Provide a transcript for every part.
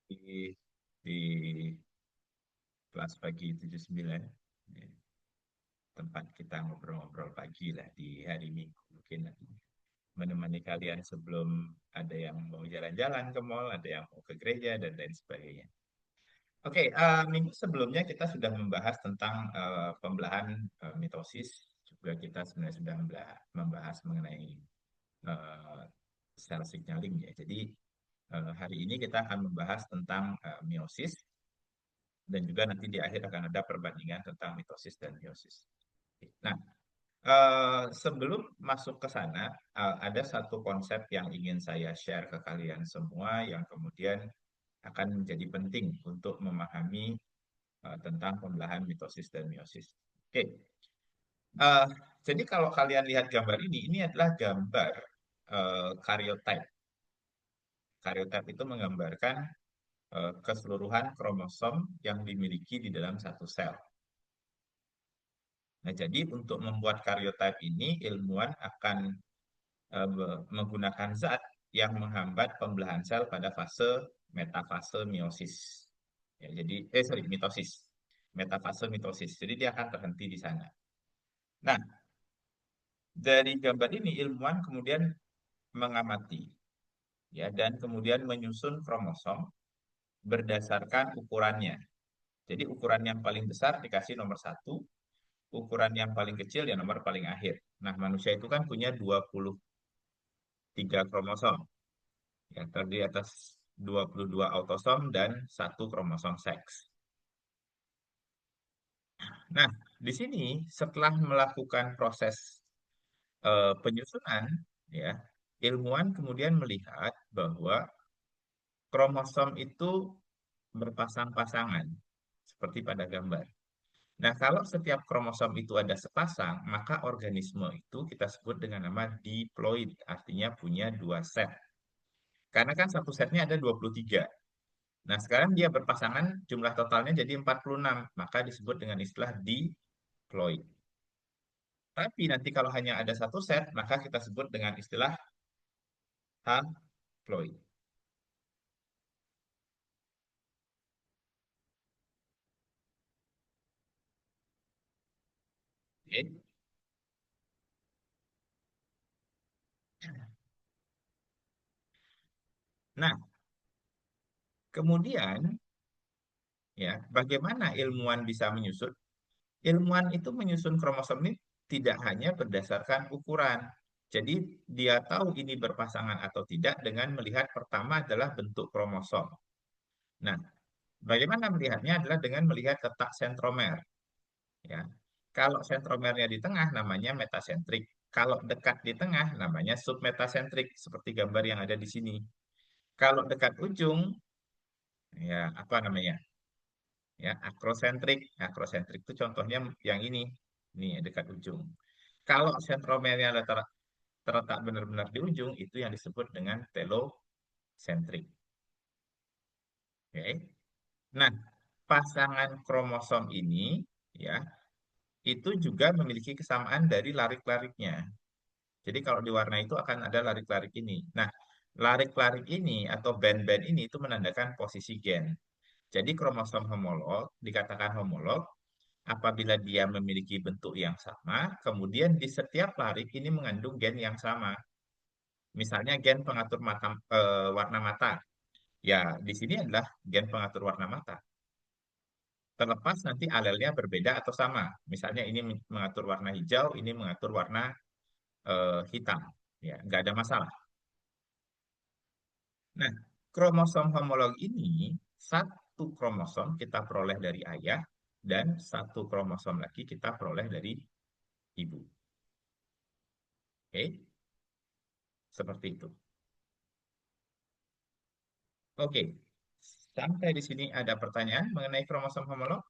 di kelas pagi 79, ya, tempat kita ngobrol-ngobrol pagi lah di hari Minggu mungkin menemani kalian sebelum ada yang mau jalan-jalan ke mall, ada yang mau ke gereja dan lain sebagainya. Oke, minggu sebelumnya kita sudah membahas tentang pembelahan mitosis. Juga kita sebenarnya sudah membahas mengenai eh, sel signaling ya. Jadi hari ini kita akan membahas tentang meiosis dan juga nanti di akhir akan ada perbandingan tentang mitosis dan meiosis. Nah, sebelum masuk ke sana, ada satu konsep yang ingin saya share ke kalian semua yang kemudian akan menjadi penting untuk memahami tentang pembelahan mitosis dan meiosis. Oke, eh, jadi kalau kalian lihat gambar ini adalah gambar karyotype. Karyotype itu menggambarkan keseluruhan kromosom yang dimiliki di dalam satu sel. Nah, jadi untuk membuat karyotype ini, ilmuwan akan menggunakan zat yang menghambat pembelahan sel pada fase metafase meiosis. Ya, jadi, sorry, mitosis. Metafase mitosis. Jadi dia akan terhenti di sana. Nah, dari gambar ini ilmuwan kemudian mengamati ya dan kemudian menyusun kromosom berdasarkan ukurannya. Jadi ukuran yang paling besar dikasih nomor satu, ukuran yang paling kecil ya nomor paling akhir. Nah, manusia itu kan punya 23 kromosom. Ya, terdiri atas 22 autosom dan satu kromosom seks. Nah, di sini setelah melakukan proses penyusunan, ya, ilmuwan kemudian melihat bahwa kromosom itu berpasang-pasangan, seperti pada gambar. Nah, kalau setiap kromosom itu ada sepasang, maka organisme itu kita sebut dengan nama diploid, artinya punya dua set. Karena kan satu setnya ada 23. Nah, sekarang dia berpasangan, jumlah totalnya jadi 46, maka disebut dengan istilah diploid. Tapi nanti kalau hanya ada satu set, maka kita sebut dengan istilah haploid. Oke. Nah, kemudian ya, bagaimana ilmuwan bisa menyusun? Ilmuwan itu menyusun kromosom ini tidak hanya berdasarkan ukuran. Jadi dia tahu ini berpasangan atau tidak dengan melihat pertama adalah bentuk kromosom. Nah, bagaimana melihatnya adalah dengan melihat letak sentromer. Ya, kalau sentromernya di tengah namanya metasentrik. Kalau dekat di tengah namanya submetasentrik seperti gambar yang ada di sini. Kalau dekat ujung ya apa namanya? Ya, akrosentrik. Akrosentrik itu contohnya yang ini dekat ujung. Kalau sentromernya terletak benar-benar di ujung, itu yang disebut dengan telosentrik. Oke. Nah, pasangan kromosom ini ya itu juga memiliki kesamaan dari larik-lariknya. Jadi kalau di warna itu akan ada larik-larik ini. Nah, larik-larik ini atau band-band ini itu menandakan posisi gen. Jadi kromosom homolog dikatakan homolog apabila dia memiliki bentuk yang sama, kemudian di setiap larik ini mengandung gen yang sama. Misalnya gen pengatur warna mata. Ya, di sini adalah gen pengatur warna mata. Terlepas nanti alelnya berbeda atau sama. Misalnya ini mengatur warna hijau, ini mengatur warna hitam. Ya, nggak ada masalah. Nah, kromosom homolog ini satu kromosom kita peroleh dari ayah dan satu kromosom lagi kita peroleh dari ibu. Oke, seperti itu. Oke, sampai di sini ada pertanyaan mengenai kromosom homolog?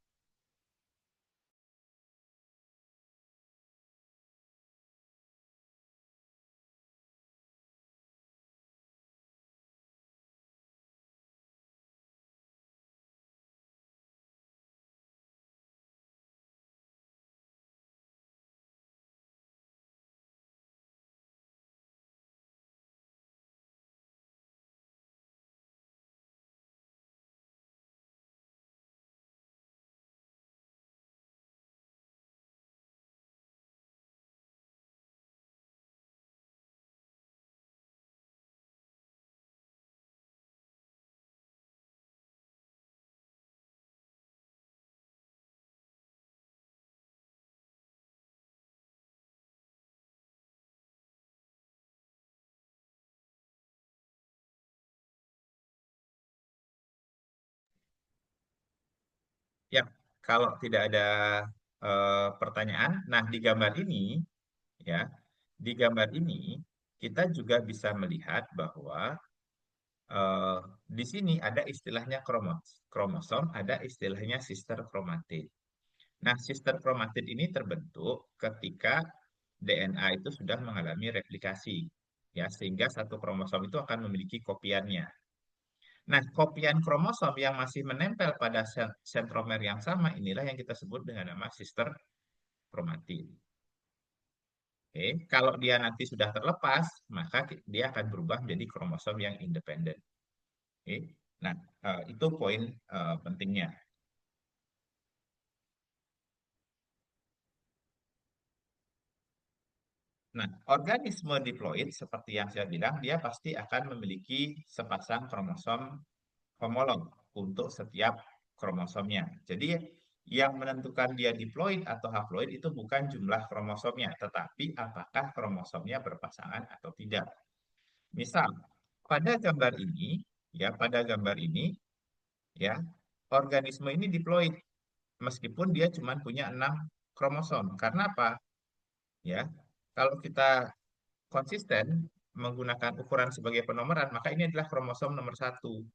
kalau tidak ada pertanyaan, nah di gambar ini ya, di gambar ini kita juga bisa melihat bahwa eh, di sini ada istilahnya kromosom, ada istilahnya sister chromatid. Nah, sister chromatid ini terbentuk ketika DNA itu sudah mengalami replikasi, ya, sehingga satu kromosom itu akan memiliki kopiannya. Nah, kopian kromosom yang masih menempel pada sentromer yang sama inilah yang kita sebut dengan nama sister chromatid. Oke, kalau dia nanti sudah terlepas, maka dia akan berubah menjadi kromosom yang independen. Oke, nah itu poin pentingnya. Nah, organisme diploid seperti yang saya bilang, dia pasti akan memiliki sepasang kromosom homolog untuk setiap kromosomnya. Jadi yang menentukan dia diploid atau haploid itu bukan jumlah kromosomnya, tetapi apakah kromosomnya berpasangan atau tidak. Misal, pada gambar ini, ya, pada gambar ini, ya, organisme ini diploid meskipun dia cuma punya 6 kromosom. Karena apa? Ya, kalau kita konsisten menggunakan ukuran sebagai penomoran, maka ini adalah kromosom nomor satu.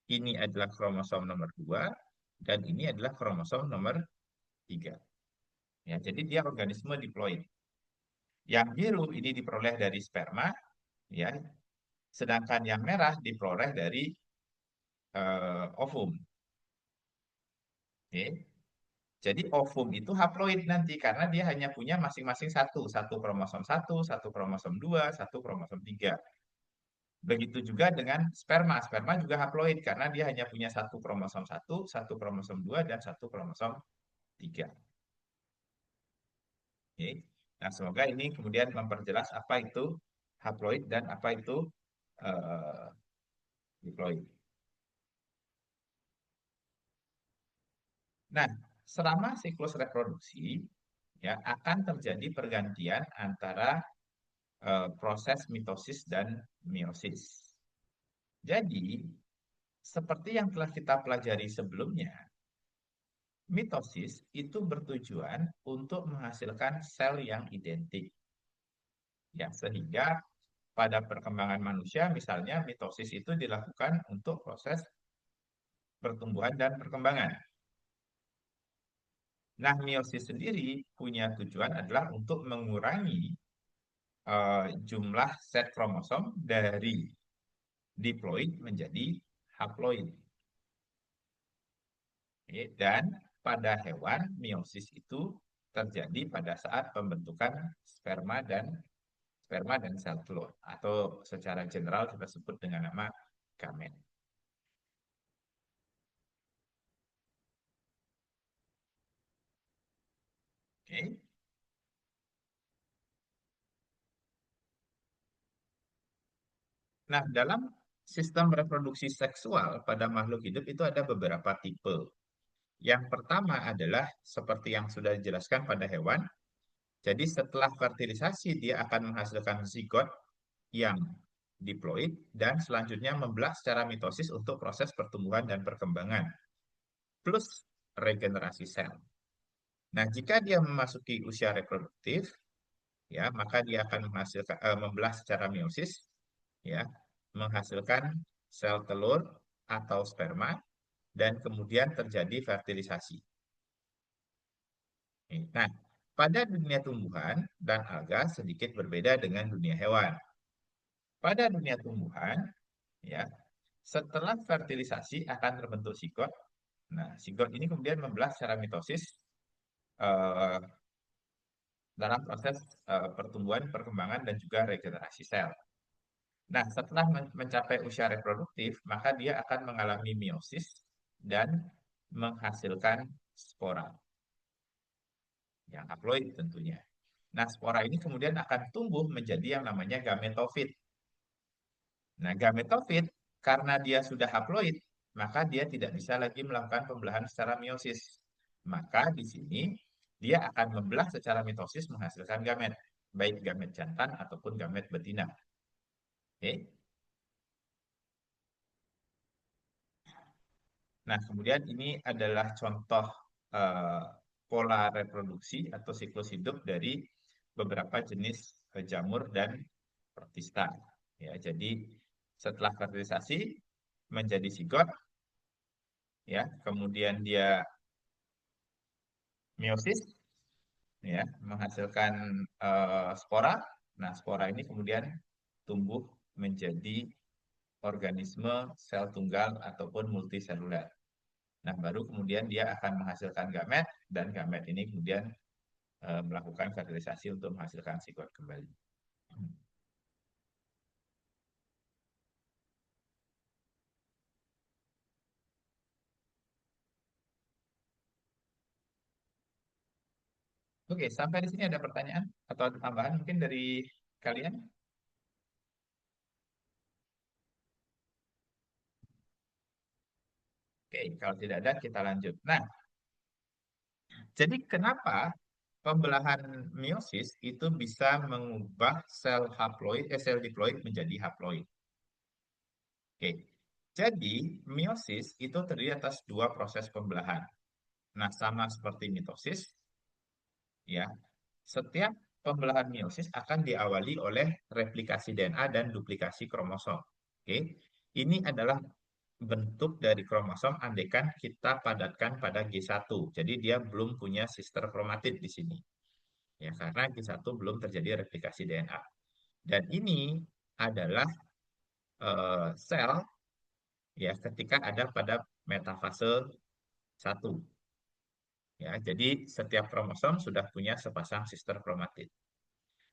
Ini adalah kromosom nomor dua, dan ini adalah kromosom nomor tiga. Ya, jadi dia organisme diploid. Yang biru ini diperoleh dari sperma, ya, sedangkan yang merah diperoleh dari ovum. Oke. Jadi ovum itu haploid nanti karena dia hanya punya masing-masing satu, satu kromosom dua, satu kromosom tiga. Begitu juga dengan sperma. Sperma juga haploid karena dia hanya punya satu kromosom dua, dan satu kromosom tiga. Oke. Nah, semoga ini kemudian memperjelas apa itu haploid dan apa itu eh, diploid. Nah, selama siklus reproduksi ya akan terjadi pergantian antara proses mitosis dan meiosis. Jadi, seperti yang telah kita pelajari sebelumnya, mitosis itu bertujuan untuk menghasilkan sel yang identik. Ya, sehingga pada perkembangan manusia misalnya mitosis itu dilakukan untuk proses pertumbuhan dan perkembangan. Nah, meiosis sendiri punya tujuan adalah untuk mengurangi jumlah set kromosom dari diploid menjadi haploid. Oke, dan pada hewan, meiosis itu terjadi pada saat pembentukan sperma dan sel telur, atau secara general kita sebut dengan nama gamet. Oke. Nah, dalam sistem reproduksi seksual pada makhluk hidup itu ada beberapa tipe. Yang pertama adalah seperti yang sudah dijelaskan pada hewan. Jadi setelah fertilisasi dia akan menghasilkan zigot yang diploid dan selanjutnya membelah secara mitosis untuk proses pertumbuhan dan perkembangan plus regenerasi sel. Nah, jika dia memasuki usia reproduktif, ya, maka dia akan menghasilkan membelah secara meiosis, ya, menghasilkan sel telur atau sperma dan kemudian terjadi fertilisasi. Nah, pada dunia tumbuhan dan alga sedikit berbeda dengan dunia hewan. Pada dunia tumbuhan, ya, setelah fertilisasi akan terbentuk sigot. Nah, sigot ini kemudian membelah secara mitosis eh, dalam proses pertumbuhan, perkembangan, dan juga regenerasi sel. Nah, setelah mencapai usia reproduktif, maka dia akan mengalami meiosis dan menghasilkan spora, yang haploid tentunya. Nah, spora ini kemudian akan tumbuh menjadi yang namanya gametofit. Nah, gametofit karena dia sudah haploid, maka dia tidak bisa lagi melakukan pembelahan secara meiosis. Maka di sini dia akan membelah secara mitosis menghasilkan gamet, baik gamet jantan ataupun gamet betina. Oke. Nah, kemudian ini adalah contoh eh, pola reproduksi atau siklus hidup dari beberapa jenis jamur dan protista. Ya, jadi setelah fertilisasi menjadi zigot, ya, kemudian dia meiosis, ya, menghasilkan spora. Nah, spora ini kemudian tumbuh menjadi organisme sel tunggal ataupun multiseluler. Nah, baru kemudian dia akan menghasilkan gamet dan gamet ini kemudian melakukan fertilisasi untuk menghasilkan zigot kembali. Oke, sampai di sini ada pertanyaan atau ada tambahan mungkin dari kalian? Oke, kalau tidak ada kita lanjut. Nah, jadi kenapa pembelahan meiosis itu bisa mengubah sel diploid menjadi haploid? Oke, jadi meiosis itu terdiri atas dua proses pembelahan. Nah, sama seperti mitosis, ya, setiap pembelahan meiosis akan diawali oleh replikasi DNA dan duplikasi kromosom. Oke, ini adalah bentuk dari kromosom andaikan kita padatkan pada G1. Jadi dia belum punya sister kromatid di sini. Ya, karena G1 belum terjadi replikasi DNA. Dan ini adalah sel ya ketika ada pada metafase satu. Ya, jadi setiap kromosom sudah punya sepasang sister kromatid.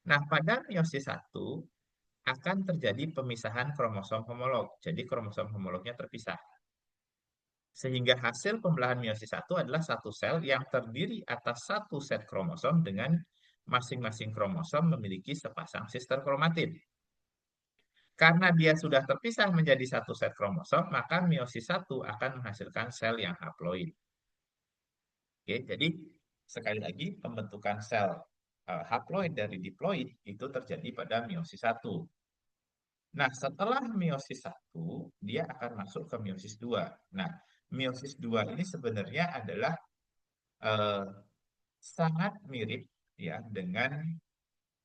Nah, pada meiosis satu akan terjadi pemisahan kromosom homolog. Jadi kromosom homolognya terpisah. Sehingga hasil pembelahan meiosis satu adalah satu sel yang terdiri atas satu set kromosom dengan masing-masing kromosom memiliki sepasang sister kromatid. Karena dia sudah terpisah menjadi satu set kromosom, maka meiosis satu akan menghasilkan sel yang haploid. Oke, jadi sekali lagi pembentukan sel haploid dari diploid itu terjadi pada meiosis satu. Nah, setelah meiosis satu, dia akan masuk ke meiosis 2. Nah, meiosis 2 ini sebenarnya adalah eh, sangat mirip ya dengan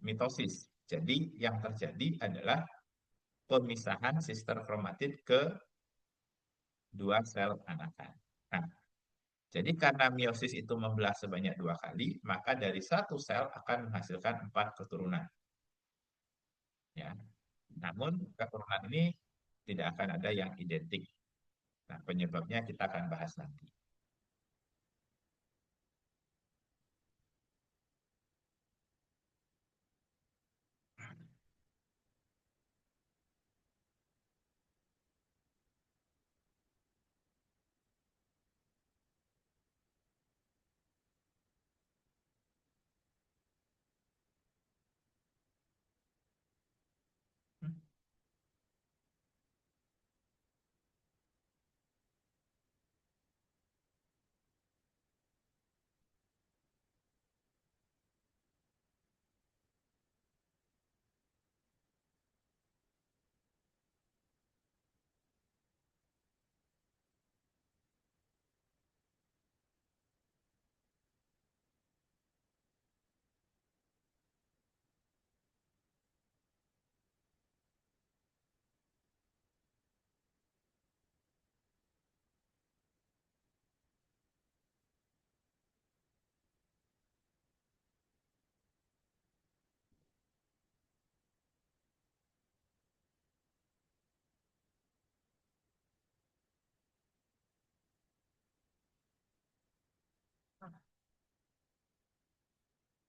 mitosis. Jadi, yang terjadi adalah pemisahan sister kromatid ke dua sel anakan. Nah, jadi karena meiosis itu membelah sebanyak dua kali, maka dari satu sel akan menghasilkan empat keturunan. Ya, namun keturunan ini tidak akan ada yang identik. Nah, penyebabnya kita akan bahas nanti.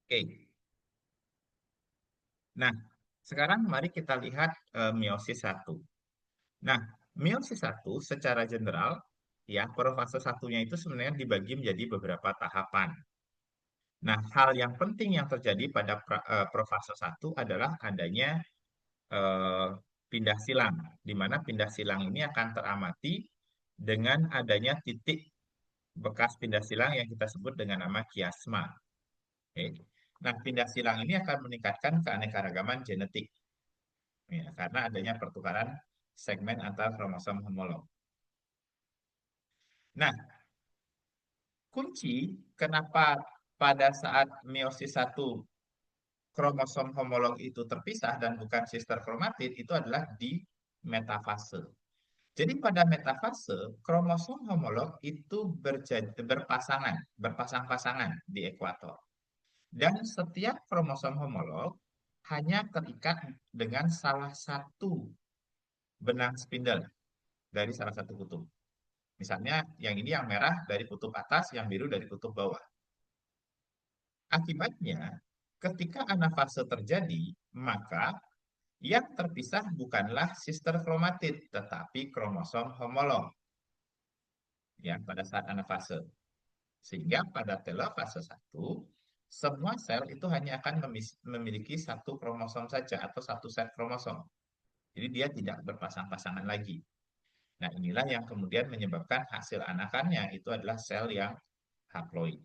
Oke. Nah, sekarang mari kita lihat meiosis satu. Nah, meiosis satu secara general, ya, profase satunya itu sebenarnya dibagi menjadi beberapa tahapan. Nah, hal yang penting yang terjadi pada profase satu adalah adanya eh, pindah silang, di mana pindah silang ini akan teramati dengan adanya titik bekas pindah silang yang kita sebut dengan nama kiasma. Oke. Nah, pindah silang ini akan meningkatkan keanekaragaman genetik, ya, karena adanya pertukaran segmen antar kromosom homolog. Nah, kunci kenapa pada saat meiosis satu kromosom homolog itu terpisah dan bukan sister kromatid itu adalah di metafase. Jadi pada metafase, kromosom homolog itu berpasangan, berpasang-pasangan di ekuator. Dan setiap kromosom homolog hanya terikat dengan salah satu benang spindle dari salah satu kutub. Misalnya yang ini yang merah dari kutub atas, yang biru dari kutub bawah. Akibatnya, ketika anafase terjadi, maka yang terpisah bukanlah sister kromatid, tetapi kromosom homolog ya pada saat anafase. Sehingga pada telofase satu, semua sel itu hanya akan memiliki satu kromosom saja atau satu set kromosom. Jadi dia tidak berpasang-pasangan lagi. Nah, inilah yang kemudian menyebabkan hasil anakannya itu adalah sel yang haploid.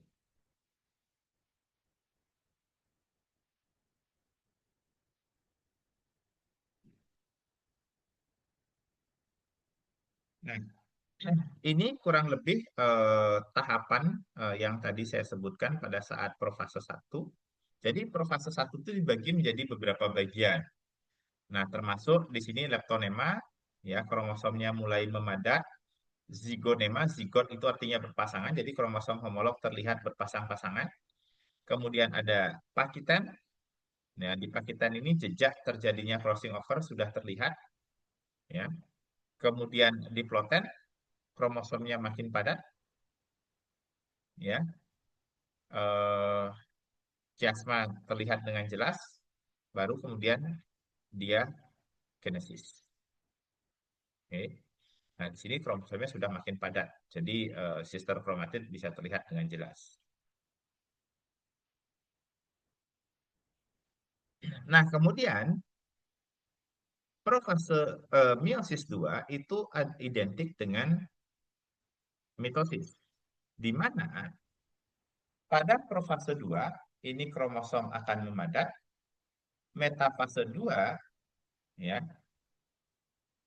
Nah, ini kurang lebih tahapan yang tadi saya sebutkan pada saat profase satu. Jadi profase satu itu dibagi menjadi beberapa bagian. Nah, termasuk di sini leptonema, ya kromosomnya mulai memadat. Zigonema, zigot itu artinya berpasangan, jadi kromosom homolog terlihat berpasang-pasangan. Kemudian ada pakitan. Nah, di pakitan ini jejak terjadinya crossing over sudah terlihat, ya. Kemudian diploten, kromosomnya makin padat, ya. Eh, Chiasma terlihat dengan jelas, baru kemudian dia genesis. Oke. Nah, di sini kromosomnya sudah makin padat, jadi sister kromatid bisa terlihat dengan jelas. Nah, kemudian profase meiosis 2 itu identik dengan mitosis, di mana pada profase 2 ini kromosom akan memadat, metafase 2 ya.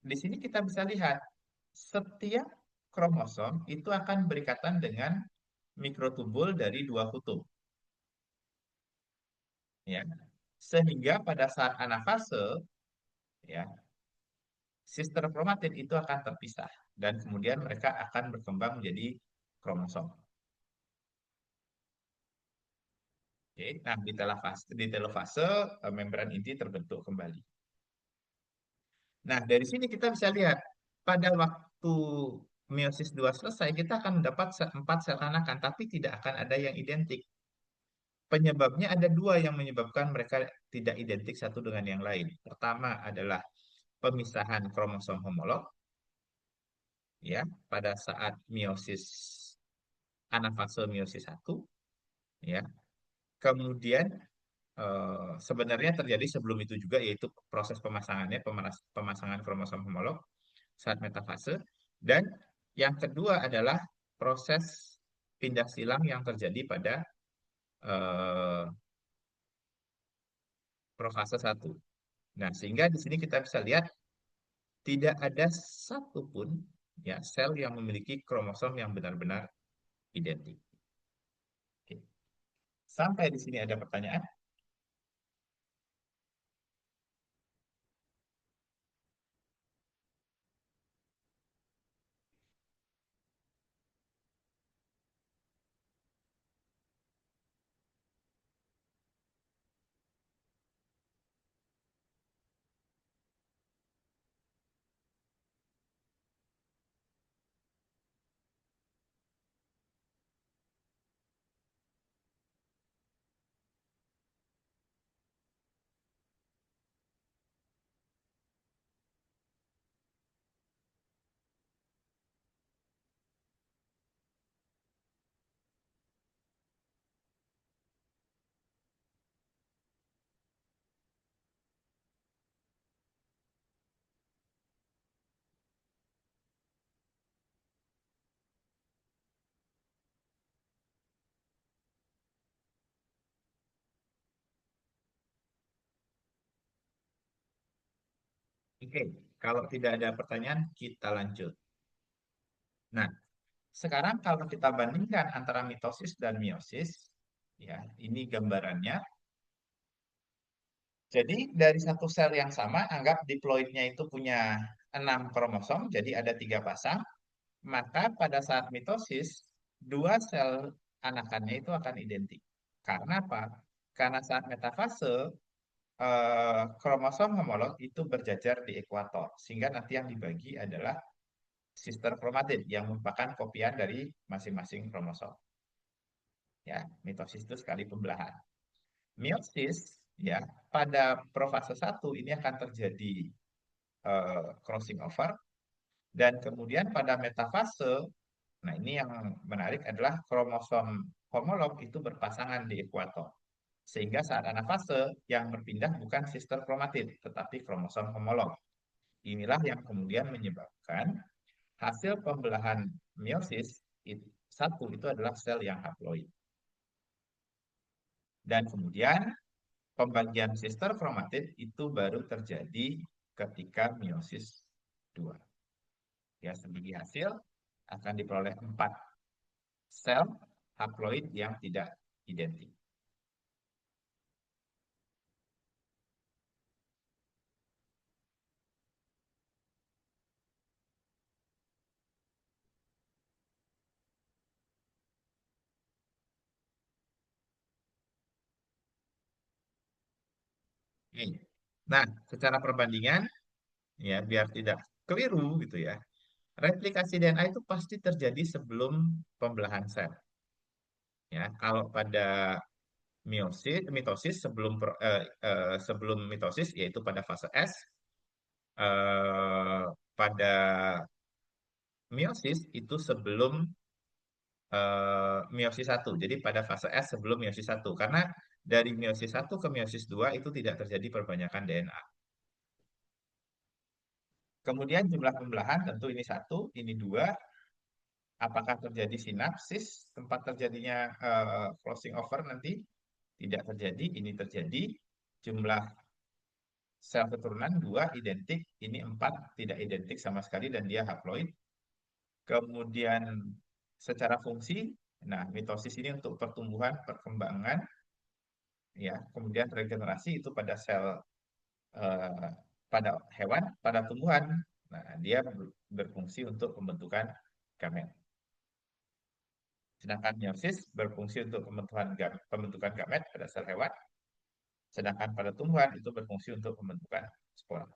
Di sini kita bisa lihat setiap kromosom itu akan berikatan dengan mikrotubul dari dua kutub ya. Sehingga pada saat anafase ya, sister kromatid itu akan terpisah dan kemudian mereka akan berkembang menjadi kromosom. Oke, nah di telofase membran inti terbentuk kembali. Nah, dari sini kita bisa lihat pada waktu meiosis 2 selesai kita akan mendapat 4 sel anakan, tapi tidak akan ada yang identik. Penyebabnya ada dua yang menyebabkan mereka tidak identik satu dengan yang lain. Pertama adalah pemisahan kromosom homolog ya pada saat meiosis anafase meiosis satu ya. Kemudian sebenarnya terjadi sebelum itu juga yaitu proses pemasangannya pemasangan kromosom homolog saat metafase dan yang kedua adalah proses pindah silang yang terjadi pada eh, profase satu. Nah, sehingga di sini kita bisa lihat tidak ada satupun ya sel yang memiliki kromosom yang benar-benar identik. Oke. Sampai di sini ada pertanyaan? Oke, kalau tidak ada pertanyaan kita lanjut. Nah, Sekarang kalau kita bandingkan antara mitosis dan meiosis, ya, ini gambarannya. Jadi dari satu sel yang sama, anggap diploidnya itu punya 6 kromosom, jadi ada 3 pasang. Maka pada saat mitosis, dua sel anakannya itu akan identik. Karena apa? Karena saat metafase, kromosom homolog itu berjajar di ekuator. Sehingga nanti yang dibagi adalah sister kromatid yang merupakan kopian dari masing-masing kromosom. Ya, mitosis itu sekali pembelahan. Meiosis, ya, pada profase satu ini akan terjadi crossing over, dan kemudian pada metafase, nah ini yang menarik adalah kromosom homolog itu berpasangan di ekuator. Sehingga saat anafase yang berpindah bukan sister kromatid, tetapi kromosom homolog. Inilah yang kemudian menyebabkan hasil pembelahan meiosis satu itu adalah sel yang haploid. Dan kemudian pembagian sister kromatid itu baru terjadi ketika meiosis 2. Ya, sebiji hasil akan diperoleh 4 sel haploid yang tidak identik. Oke. Nah, secara perbandingan, ya biar tidak keliru gitu ya, replikasi DNA itu pasti terjadi sebelum pembelahan sel. Ya, kalau pada mitosis sebelum mitosis yaitu pada fase S, pada meiosis itu sebelum meiosis satu. Jadi pada fase S sebelum meiosis satu. Karena dari meiosis satu ke meiosis 2 itu tidak terjadi perbanyakan DNA. Kemudian jumlah pembelahan tentu ini satu, ini dua. Apakah terjadi sinapsis tempat terjadinya crossing over nanti? Tidak terjadi, ini terjadi. Jumlah sel keturunan 2 identik, ini 4 tidak identik sama sekali dan dia haploid. Kemudian secara fungsi, nah mitosis ini untuk pertumbuhan, perkembangan, ya. Kemudian regenerasi itu pada sel, eh, pada hewan, pada tumbuhan. Nah, dia berfungsi untuk pembentukan gamet. Sedangkan meiosis berfungsi untuk pembentukan gamet pada sel hewan. Sedangkan pada tumbuhan itu berfungsi untuk pembentukan spora.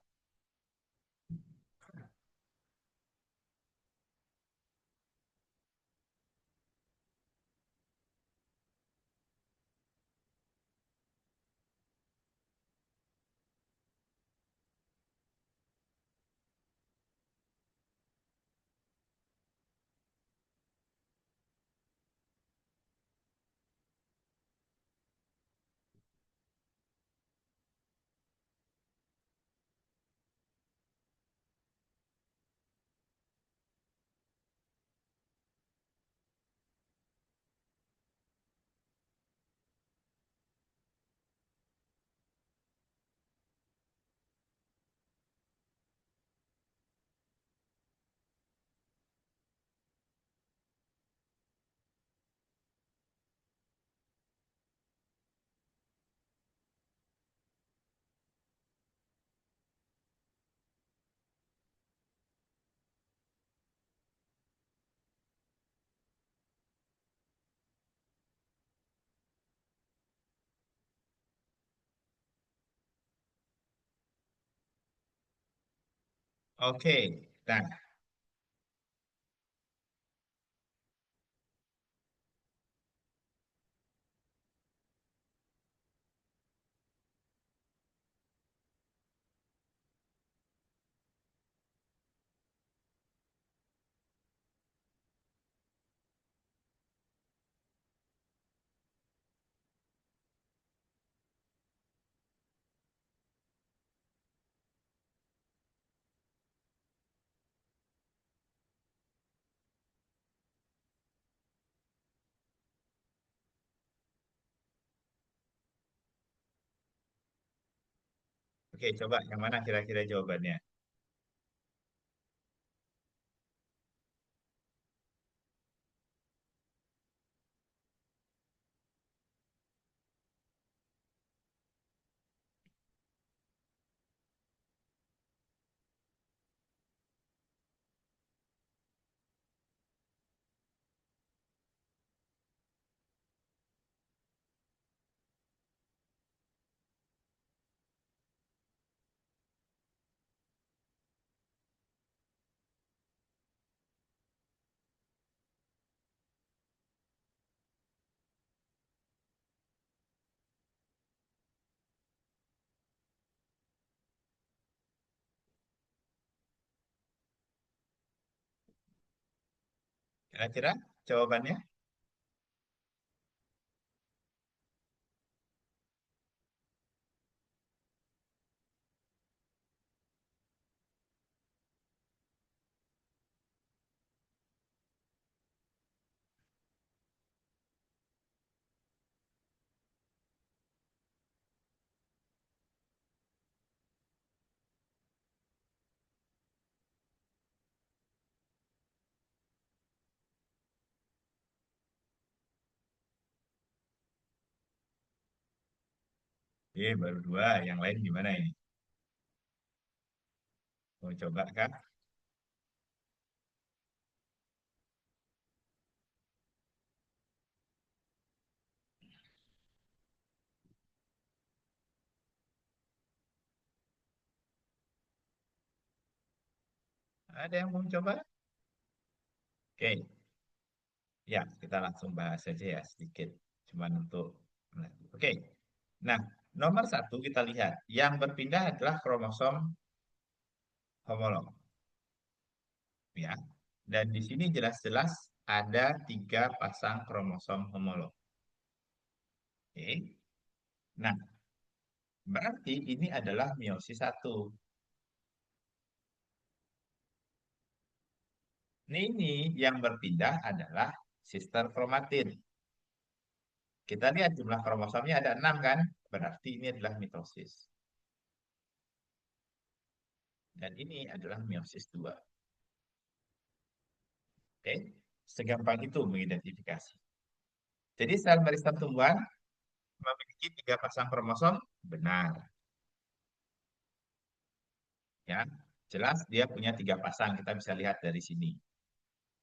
Oke, nah, oke, coba yang mana kira-kira jawabannya? Kira-kira jawabannya? Baru dua. Yang lain gimana ini? Mau coba kah? Ada yang mau coba? Oke, ya kita langsung bahas saja ya sedikit. Cuman untuk... Nah, oke, nah nomor satu kita lihat. Yang berpindah adalah kromosom homolog. Ya. Dan di sini jelas-jelas ada tiga pasang kromosom homolog. Oke. Nah, berarti ini adalah meiosis satu. Ini yang berpindah adalah sister kromatin. Kita lihat jumlah kromosomnya ada 6 kan? Berarti ini adalah mitosis. Dan ini adalah meiosis 2. Oke? Segampang itu mengidentifikasi. Jadi sel meristem tumbuhan memiliki tiga pasang kromosom, benar. Ya, jelas dia punya tiga pasang. Kita bisa lihat dari sini.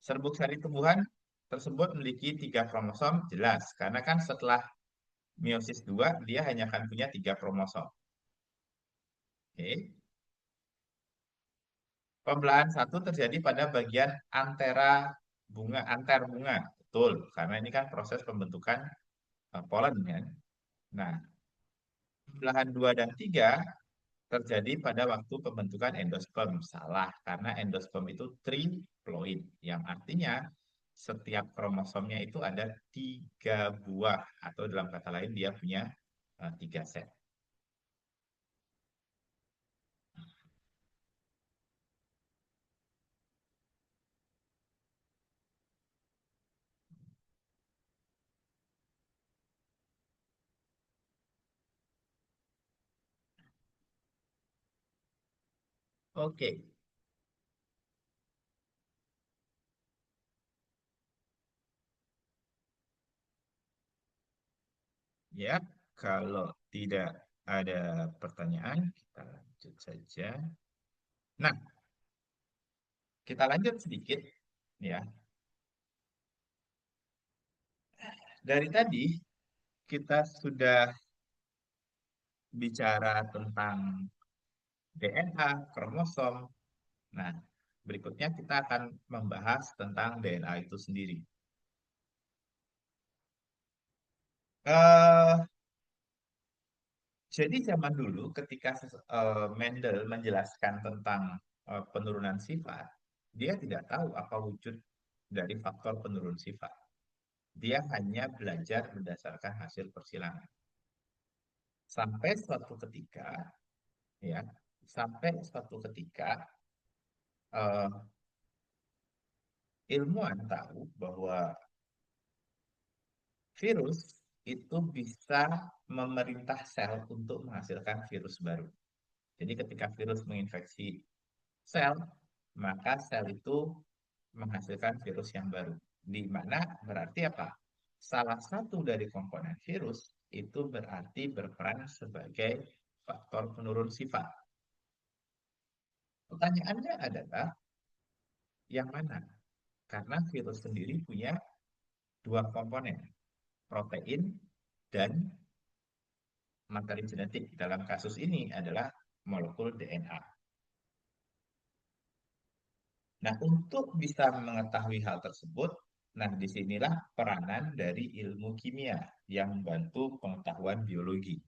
Serbuk sari tumbuhan tersebut memiliki tiga kromosom, jelas. Karena kan setelah meiosis 2 dia hanya akan punya tiga kromosom. Oke. Pembelahan satu terjadi pada bagian antera bunga, antar bunga. Betul, karena ini kan proses pembentukan polen kan. Nah, pembelahan 2 dan 3 terjadi pada waktu pembentukan endosperm. Salah, karena endosperm itu triploid, yang artinya setiap kromosomnya itu ada tiga buah, atau dalam kata lain dia punya tiga set. Oke, ya, kalau tidak ada pertanyaan, kita lanjut saja. Nah, kita lanjut sedikit ya. Dari tadi kita sudah bicara tentang DNA, kromosom. Nah, berikutnya kita akan membahas tentang DNA itu sendiri. Eh, jadi zaman dulu ketika Mendel menjelaskan tentang penurunan sifat, dia tidak tahu apa wujud dari faktor penurun sifat. Dia hanya belajar berdasarkan hasil persilangan. Sampai suatu ketika, ya, sampai suatu ketika eh, ilmuwan tahu bahwa virus itu bisa memerintah sel untuk menghasilkan virus baru. Jadi ketika virus menginfeksi sel, maka sel itu menghasilkan virus yang baru. Di mana berarti apa? Salah satu dari komponen virus itu berarti berperan sebagai faktor penurun sifat. Pertanyaannya adalah yang mana? Karena virus sendiri punya dua komponen, protein dan materi genetik. Dalam kasus ini adalah molekul DNA. Nah, untuk bisa mengetahui hal tersebut, nah disinilah peranan dari ilmu kimia yang membantu pengetahuan biologi.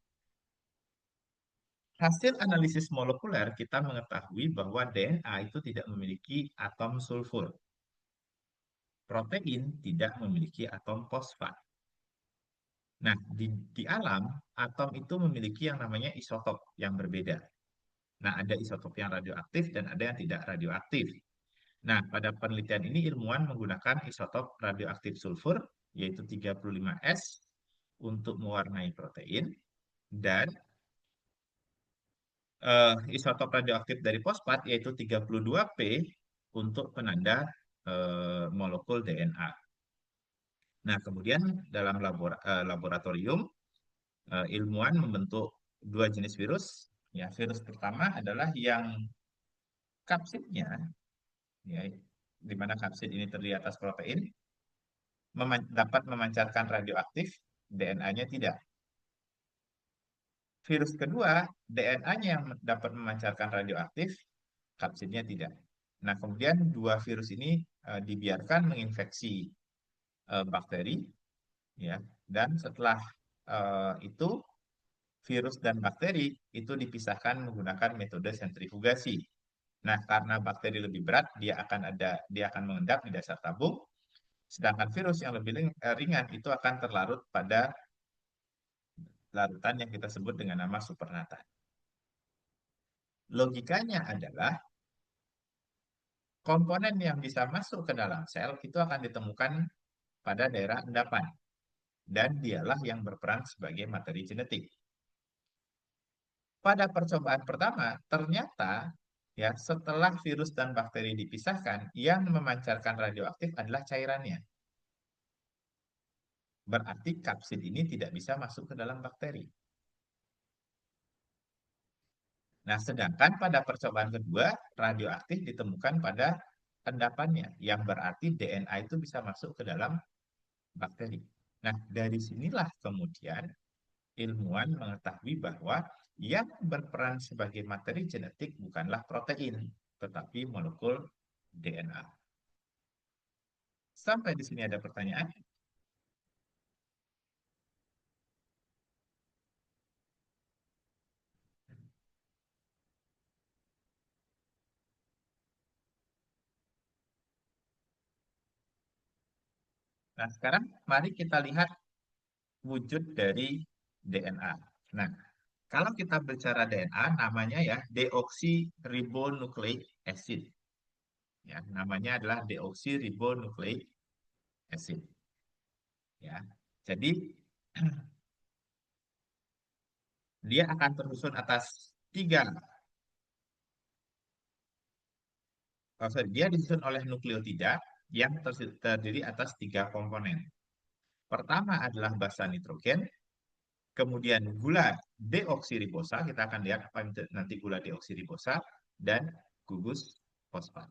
Hasil analisis molekuler kita mengetahui bahwa DNA itu tidak memiliki atom sulfur. Protein tidak memiliki atom fosfat. Nah, di alam, atom itu memiliki yang namanya isotop yang berbeda. Nah, ada isotop yang radioaktif dan ada yang tidak radioaktif. Nah, pada penelitian ini ilmuwan menggunakan isotop radioaktif sulfur, yaitu 35S, untuk mewarnai protein, dan isotop radioaktif dari fosfat, yaitu 32P, untuk penanda molekul DNA. Nah, kemudian dalam laboratorium, ilmuwan membentuk dua jenis virus. Ya, virus pertama adalah yang kapsidnya, ya, di mana kapsid ini terdiri atas protein, dapat memancarkan radioaktif, DNA-nya tidak. Virus kedua, DNA-nya yang dapat memancarkan radioaktif, kapsidnya tidak. Nah, kemudian dua virus ini dibiarkan menginfeksi bakteri, ya, dan setelah itu virus dan bakteri itu dipisahkan menggunakan metode sentrifugasi. Nah, karena bakteri lebih berat, dia akan mengendap di dasar tabung, sedangkan virus yang lebih ringan itu akan terlarut pada larutan yang kita sebut dengan nama supernatan. Logikanya adalah komponen yang bisa masuk ke dalam sel itu akan ditemukan pada daerah endapan, dan dialah yang berperan sebagai materi genetik. Pada percobaan pertama, ternyata ya setelah virus dan bakteri dipisahkan, yang memancarkan radioaktif adalah cairannya. Berarti kapsid ini tidak bisa masuk ke dalam bakteri. Nah, sedangkan pada percobaan kedua, radioaktif ditemukan pada endapannya, yang berarti DNA itu bisa masuk ke dalam bakteri. Nah, dari sinilah kemudian ilmuwan mengetahui bahwa yang berperan sebagai materi genetik bukanlah protein, tetapi molekul DNA. Sampai di sini ada pertanyaan? Nah, sekarang mari kita lihat wujud dari DNA. Nah, kalau kita bicara DNA, namanya ya deoksiribonucleic acid. Ya, namanya adalah deoksiribonucleic acid. Ya, jadi dia akan tersusun atas tiga. Dia disusun oleh nukleotida yang terdiri atas tiga komponen. Pertama adalah basa nitrogen, kemudian gula deoksiribosa, kita akan lihat apa nanti gula deoksiribosa, dan gugus fosfat.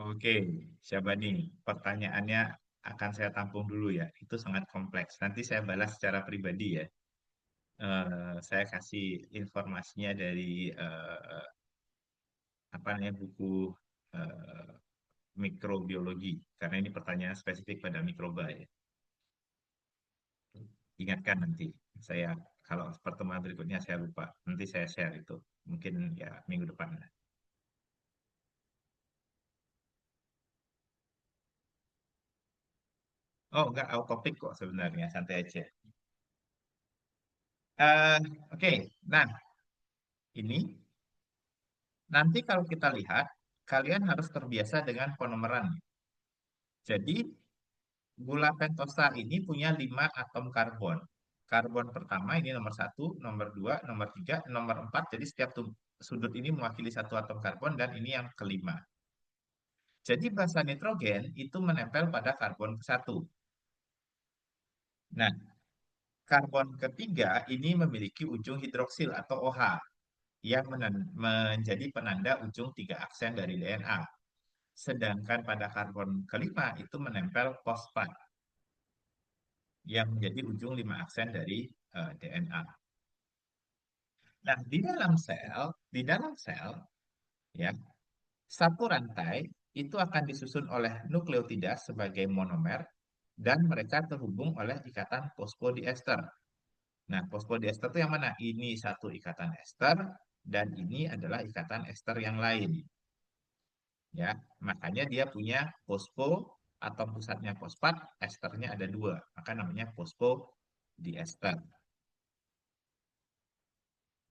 Oke, Syabani, pertanyaannya akan saya tampung dulu ya. Itu sangat kompleks. Nanti saya balas secara pribadi ya. Saya kasih informasinya dari apa namanya buku eh, mikrobiologi, karena ini pertanyaan spesifik pada mikroba ya. Ingatkan nanti, saya kalau pertemuan berikutnya saya lupa, nanti saya share itu. Mungkin ya minggu depan. Oh, enggak, out topik kok sebenarnya, santai aja. Eh, oke, nah ini nanti kalau kita lihat, kalian harus terbiasa dengan penomeran. Jadi, gula pentosa ini punya 5 atom karbon. Karbon pertama ini nomor satu, nomor dua, nomor tiga, nomor empat. Jadi setiap sudut ini mewakili satu atom karbon, dan ini yang kelima. Jadi basa nitrogen itu menempel pada karbon ke satu. Nah, karbon ketiga ini memiliki ujung hidroksil atau OH yang menjadi penanda ujung tiga aksen dari DNA. Sedangkan pada karbon kelima itu menempel fosfat yang menjadi ujung 5 aksen dari DNA. Nah, di dalam sel, ya, satu rantai itu akan disusun oleh nukleotida sebagai monomer dan mereka terhubung oleh ikatan fosfodiester. Nah, fosfodiester itu yang mana? Ini satu ikatan ester dan ini adalah ikatan ester yang lain. Ya, makanya dia punya fosfo atau pusatnya fosfat, esternya ada dua, maka namanya fosfodiester.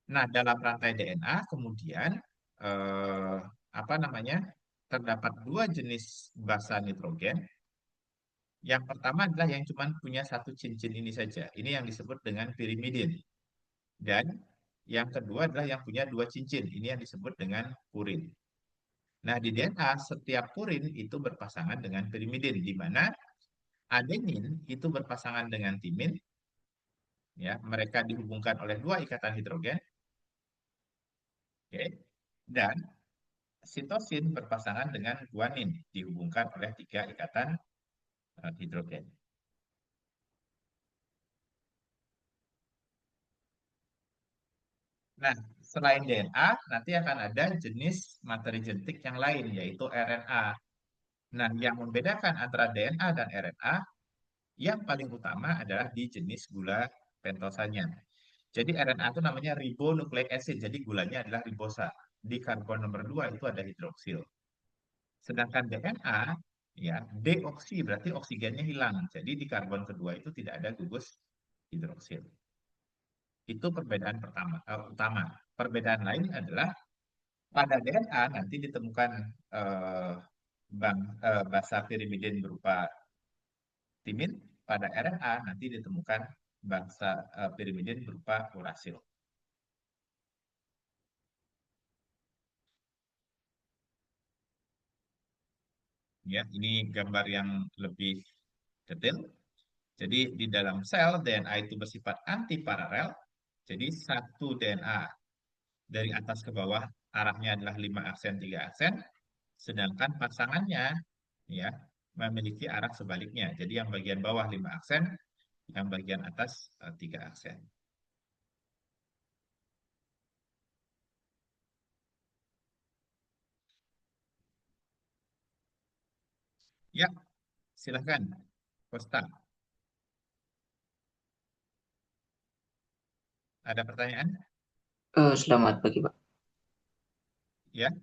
Nah, dalam rantai DNA kemudian eh, apa namanya? Terdapat dua jenis basa nitrogen. Yang pertama adalah yang cuma punya satu cincin ini saja. Ini yang disebut dengan pirimidin. Dan yang kedua adalah yang punya dua cincin. Ini yang disebut dengan purin. Nah, di DNA setiap purin itu berpasangan dengan pirimidin, di mana adenin itu berpasangan dengan timin, ya, mereka dihubungkan oleh dua ikatan hidrogen, oke, dan sitosin berpasangan dengan guanin, dihubungkan oleh tiga ikatan hidrogen. Nah, selain DNA, nanti akan ada jenis materi genetik yang lain, yaitu RNA. Nah, yang membedakan antara DNA dan RNA, yang paling utama adalah di jenis gula pentosanya. Jadi RNA itu namanya ribonucleic acid, jadi gulanya adalah ribosa. Di karbon nomor 2 itu ada hidroksil. Sedangkan DNA, ya, deoksi berarti oksigennya hilang. Jadi di karbon kedua itu tidak ada gugus hidroksil. Itu perbedaan utama. Perbedaan lain adalah pada DNA nanti ditemukan eh, basa pirimidin berupa timin. Pada RNA nanti ditemukan bangsa pirimidin berupa urasil. Ya, ini gambar yang lebih detail. Jadi di dalam sel DNA itu bersifat antiparalel. Jadi satu DNA dari atas ke bawah arahnya adalah 5 aksen 3 aksen, sedangkan pasangannya, ya, memiliki arah sebaliknya. Jadi yang bagian bawah 5 aksen, yang bagian atas 3 aksen. Ya, silahkan. Costa, ada pertanyaan? Selamat pagi, Pak. Ya,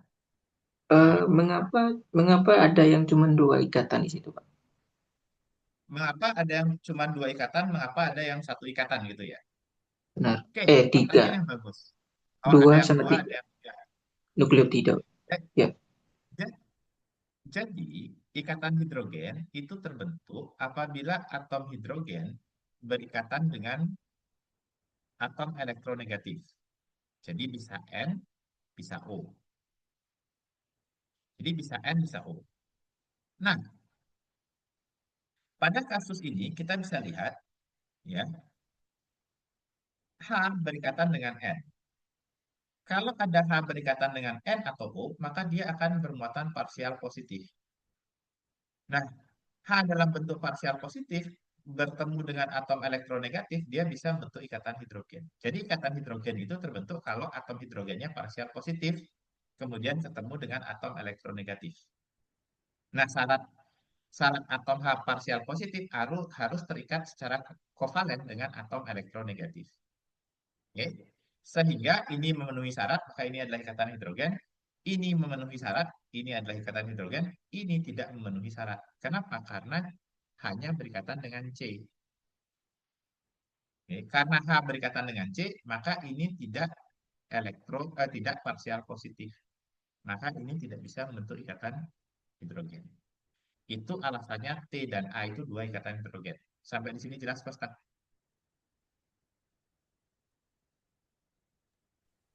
selamat. Mengapa mengapa ada yang cuma dua ikatan di situ, Pak? Mengapa ada yang cuma dua ikatan, mengapa ada yang satu ikatan gitu ya? Benar. Oke, Tiga. pertanyaan yang bagus. Oh, ada Dua yang sama dua, ada tiga. yang tiga. Nukleotida. Eh, Ya, ja- jadi, ikatan hidrogen itu terbentuk apabila atom hidrogen berikatan dengan atom elektronegatif. Jadi bisa N, bisa O. Jadi bisa N, bisa O. Nah, pada kasus ini kita bisa lihat, ya, H berikatan dengan N. Kalau ada H berikatan dengan N atau O, maka dia akan bermuatan parsial positif. Nah, H dalam bentuk parsial positif bertemu dengan atom elektronegatif, dia bisa membentuk ikatan hidrogen. Jadi ikatan hidrogen itu terbentuk kalau atom hidrogennya parsial positif, kemudian ketemu dengan atom elektronegatif. Nah, syarat syarat atom H parsial positif harus terikat secara kovalen dengan atom elektronegatif. Oke? Sehingga ini memenuhi syarat, maka ini adalah ikatan hidrogen. Ini memenuhi syarat, ini adalah ikatan hidrogen. Ini tidak memenuhi syarat. Kenapa? Karena hanya berikatan dengan C. Oke, karena H berikatan dengan C, maka ini tidak parsial positif. Maka ini tidak bisa membentuk ikatan hidrogen. Itu alasannya T dan A itu dua ikatan hidrogen. Sampai di sini jelas, Pak?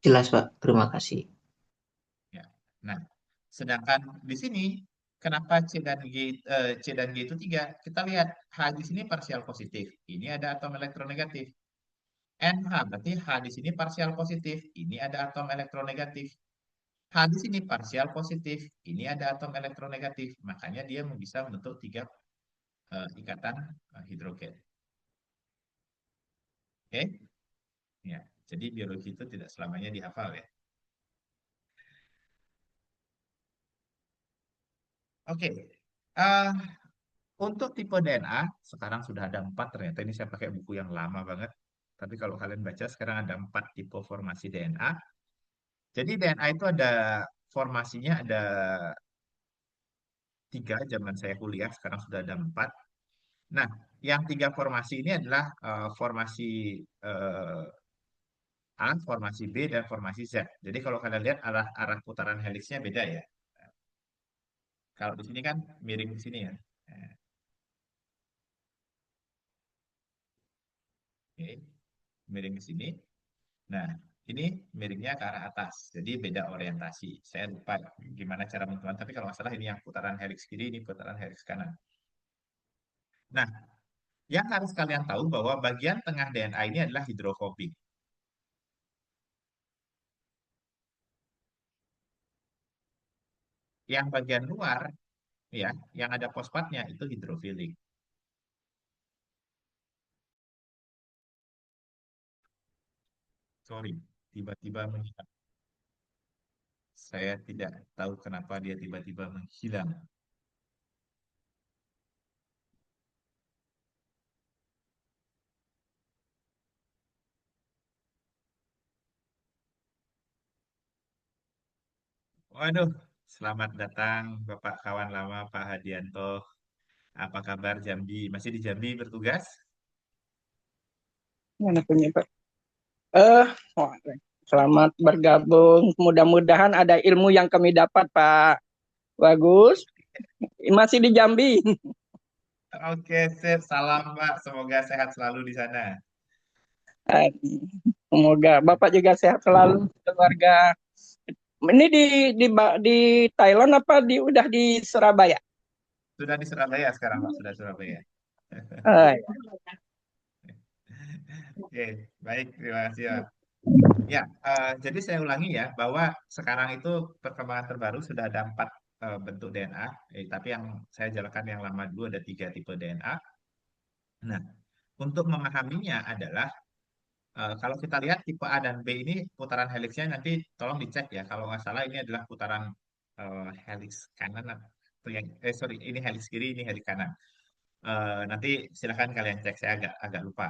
jelas, Pak. Terima kasih. Ya. Nah, sedangkan di sini kenapa C dan G itu tiga? Kita lihat H di sini parsial positif. Ini ada atom elektronegatif. NH berarti H di sini parsial positif. Ini ada atom elektronegatif. H di sini parsial positif. Ini ada atom elektronegatif. Makanya dia bisa membentuk tiga ikatan hidrogen. Oke? Ya. Jadi biologi itu tidak selamanya dihafal ya. Oke. Eh, untuk tipe DNA, sekarang sudah ada empat ternyata. Ini saya pakai buku yang lama banget. Tapi kalau kalian baca, sekarang ada empat tipe formasi DNA. Jadi DNA itu ada formasinya ada tiga zaman saya kuliah, sekarang sudah ada empat. Nah, yang tiga formasi ini adalah formasi eh, A, formasi B, dan formasi Z. Jadi kalau kalian lihat arah arah putaran heliksnya beda ya. Kalau di sini kan miring ke sini ya. Eh, Oke, miring ke sini. Nah, ini miringnya ke arah atas. Jadi beda orientasi. Saya lupa gimana cara menentukan. Tapi kalau nggak salah ini yang putaran heliks kiri, ini putaran heliks kanan. Nah, yang harus kalian tahu bahwa bagian tengah DNA ini adalah hidrofobik. Yang bagian luar, ya, yang ada fosfatnya itu hidrofilik. Sorry, tiba-tiba menghilang. Saya tidak tahu kenapa dia tiba-tiba menghilang. Waduh, selamat datang Bapak kawan lama Pak Hadianto. Apa kabar Jambi? Masih di Jambi bertugas? Mana punya Pak? Eh, wah, selamat bergabung. Mudah-mudahan ada ilmu yang kami dapat, Pak. Bagus. Masih di Jambi. Oke, sip. Salam Pak. Semoga sehat selalu di sana. Eh, Semoga Bapak juga sehat selalu, keluarga. Ini di Thailand apa udah di Surabaya? Sudah di Surabaya sekarang Pak, sudah Surabaya. Eh, Oke, baik. Terima kasih Pak. Ya, jadi saya ulangi ya, bahwa sekarang itu perkembangan terbaru sudah ada empat bentuk DNA, tapi yang saya jelaskan yang lama dulu ada tiga tipe DNA. Nah, untuk memahaminya adalah kalau kita lihat tipe A dan B ini putaran heliksnya nanti tolong dicek ya. Kalau nggak salah ini adalah putaran heliks kanan atau yang sorry ini heliks kiri ini heliks kanan. Nanti silahkan kalian cek saya agak agak lupa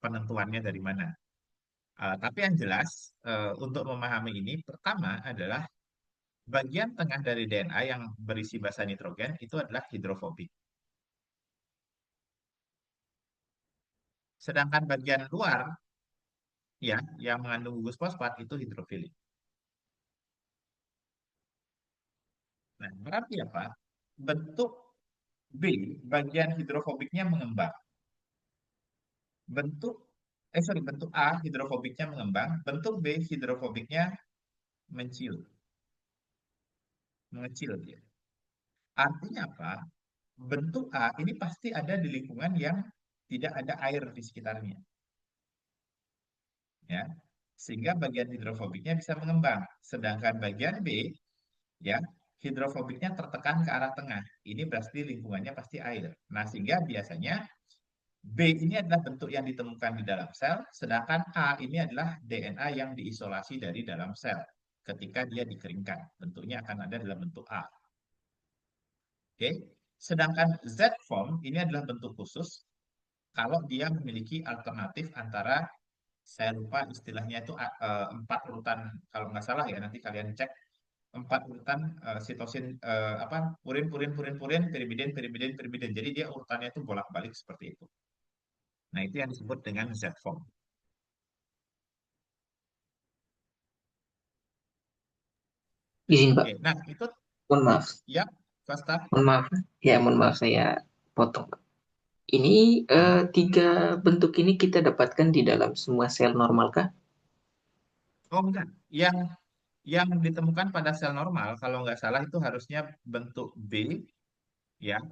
penentuannya dari mana. Tapi yang jelas untuk memahami ini pertama adalah bagian tengah dari DNA yang berisi basa nitrogen itu adalah hidrofobik. Sedangkan bagian luar ya yang mengandung gugus fosfat itu hidrofilik. Nah, berarti apa? Bentuk B, bagian hidrofobiknya mengembang. Bentuk bentuk A hidrofobiknya mengembang, bentuk B hidrofobiknya menciut, mengecil dia. Artinya apa? Bentuk A ini pasti ada di lingkungan yang tidak ada air di sekitarnya, ya. Sehingga bagian hidrofobiknya bisa mengembang. Sedangkan bagian B, ya, hidrofobiknya tertekan ke arah tengah. Ini berarti lingkungannya pasti air. Nah, sehingga biasanya B ini adalah bentuk yang ditemukan di dalam sel, sedangkan A ini adalah DNA yang diisolasi dari dalam sel. Ketika dia dikeringkan, bentuknya akan ada dalam bentuk A. Oke. Sedangkan Z form ini adalah bentuk khusus kalau dia memiliki alternatif antara saya lupa istilahnya itu empat urutan kalau nggak salah ya nanti kalian cek empat urutan sitosin apa purin purin purin purin pirimidin pirimidin pirimidin jadi dia urutannya itu bolak-balik seperti itu. Nah, itu yang disebut dengan Z form. Di sini, Pak. Oke, nah itu Mohon maaf. ya, Costa. Mohon maaf. Ya, mohon maaf saya potong, Pak. Ini tiga bentuk ini kita dapatkan di dalam semua sel normal kah? Oh enggak, yang ditemukan pada sel normal kalau nggak salah itu harusnya bentuk B ya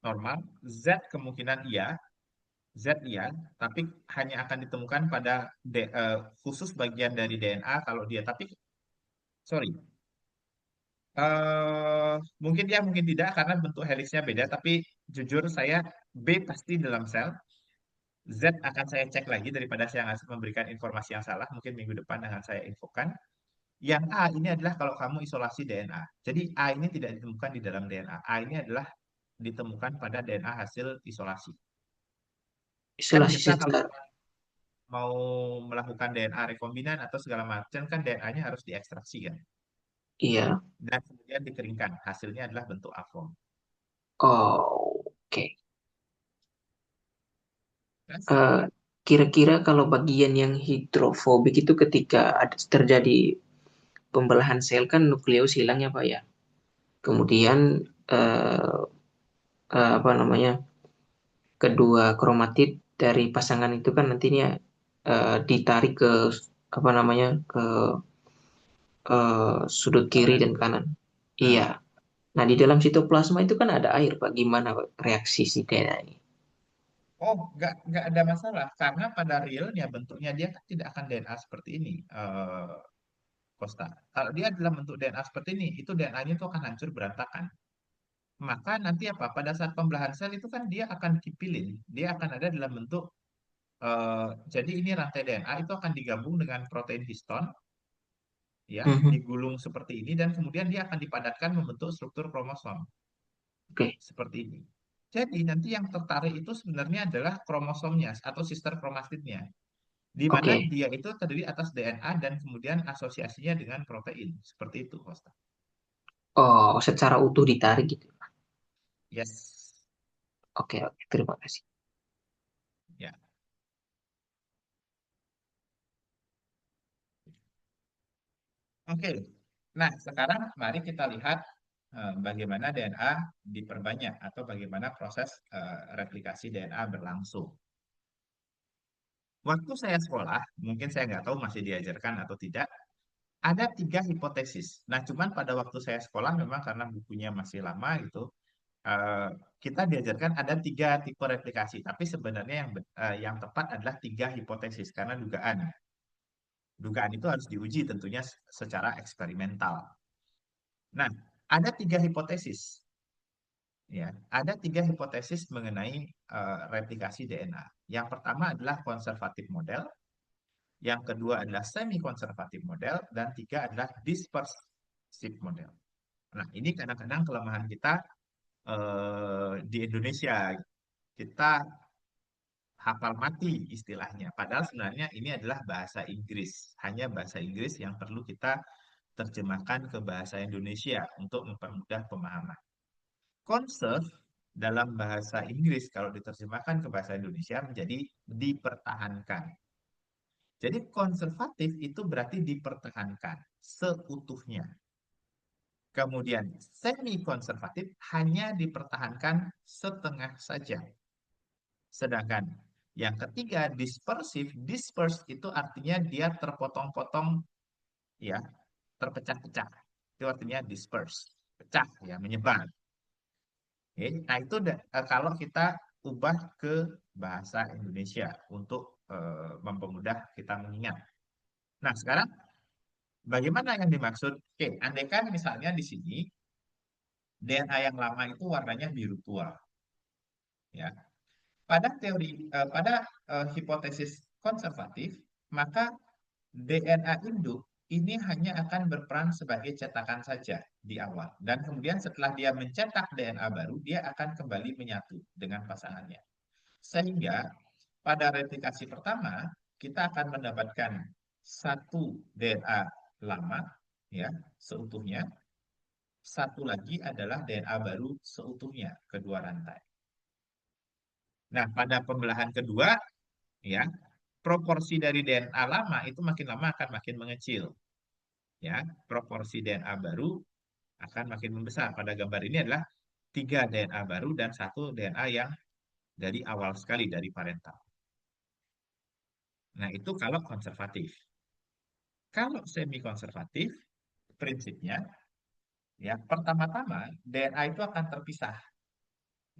normal, Z kemungkinan iya, Z iya, tapi hanya akan ditemukan pada khusus bagian dari DNA kalau dia. Tapi sorry. eh Mungkin ya, mungkin tidak karena bentuk heliksnya beda. Tapi jujur saya B pasti dalam sel. Z akan saya cek lagi daripada saya memberikan informasi yang salah. Mungkin minggu depan akan saya infokan. Yang A ini adalah kalau kamu isolasi DNA. Jadi A ini tidak ditemukan di dalam DNA. A ini adalah ditemukan pada DNA hasil isolasi. Kan Isolasi kita kalau secara, mau melakukan DNA rekombinan atau segala macam kan DNA-nya harus diekstraksi kan. iya. Dan kemudian dikeringkan. Hasilnya adalah bentuk avom. Oh, oke. Yes? Eh, Kira-kira kalau bagian yang hidrofobik itu ketika ada terjadi pembelahan sel kan nukleus hilang ya Pak ya. Kemudian eh, apa namanya, kedua kromatid dari pasangan itu kan nantinya ditarik ke apa namanya, ke sudut kiri Kanan. dan kanan. Iya. Nah, Nah, di dalam sitoplasma itu kan ada air, Pak. Gimana Pak, reaksi si DNA ini? oh, nggak ada masalah karena pada realnya bentuknya dia kan tidak akan DNA seperti ini, Costa. Kalau dia dalam bentuk DNA seperti ini, itu DNA-nya itu akan hancur berantakan. Maka nanti apa? Pada saat pembelahan sel itu kan dia akan dipilih, dia akan ada dalam bentuk jadi ini rantai DNA itu akan digabung dengan protein histon, ya, Mhm. digulung seperti ini dan kemudian dia akan dipadatkan membentuk struktur kromosom Oke, seperti ini. Jadi nanti yang tertarik itu sebenarnya adalah kromosomnya atau sister kromatidnya, di mana oke. dia itu terdiri atas DNA dan kemudian asosiasinya dengan protein. Seperti itu, Costa. Oh, secara utuh ditarik gitu. Yes. Oke, oke. Terima kasih. Ya. Oke. Nah, sekarang mari kita lihat bagaimana DNA diperbanyak atau bagaimana proses replikasi DNA berlangsung. Waktu saya sekolah, mungkin saya nggak tahu masih diajarkan atau tidak, ada tiga hipotesis. Nah, cuman pada waktu saya sekolah memang karena bukunya masih lama gitu, eh, kita diajarkan ada tiga tipe replikasi. Tapi sebenarnya yang tepat adalah tiga hipotesis karena dugaan. Dugaan itu harus diuji tentunya secara eksperimental. Nah, ada tiga hipotesis. Ya, ada tiga hipotesis mengenai replikasi DNA. Yang pertama adalah konservatif model, yang kedua adalah semi konservatif model, dan tiga adalah dispersif model. Nah, ini kadang-kadang kelemahan kita di Indonesia. Kita hafal mati istilahnya. Padahal sebenarnya ini adalah bahasa Inggris. Hanya bahasa Inggris yang perlu kita terjemahkan ke bahasa Indonesia untuk mempermudah pemahaman. Conserve dalam bahasa Inggris kalau diterjemahkan ke bahasa Indonesia menjadi dipertahankan. Jadi konservatif itu berarti dipertahankan seutuhnya. Kemudian semi konservatif hanya dipertahankan setengah saja. Sedangkan yang ketiga dispersif, disperse itu artinya dia terpotong-potong ya, terpecah-pecah. Itu artinya disperse, pecah ya, menyebar. Oke, nah itu kalau kita ubah ke bahasa Indonesia untuk mempermudah kita mengingat. Nah, sekarang bagaimana yang dimaksud? Oke, andaikan misalnya di sini DNA yang lama itu warnanya biru tua, ya. Pada hipotesis konservatif, maka DNA induk ini hanya akan berperan sebagai cetakan saja di awal. Dan kemudian setelah dia mencetak DNA baru, dia akan kembali menyatu dengan pasangannya. Sehingga pada replikasi pertama, kita akan mendapatkan satu DNA lama, ya, seutuhnya. Satu lagi adalah DNA baru seutuhnya, kedua rantai. Nah, pada pembelahan kedua, ya, proporsi dari DNA lama itu makin lama akan makin mengecil. Ya, proporsi DNA baru akan makin membesar. Pada gambar ini adalah tiga DNA baru dan satu DNA yang dari awal sekali dari parental. Nah, itu kalau konservatif. Kalau semi konservatif, prinsipnya ya pertama-tama DNA itu akan terpisah.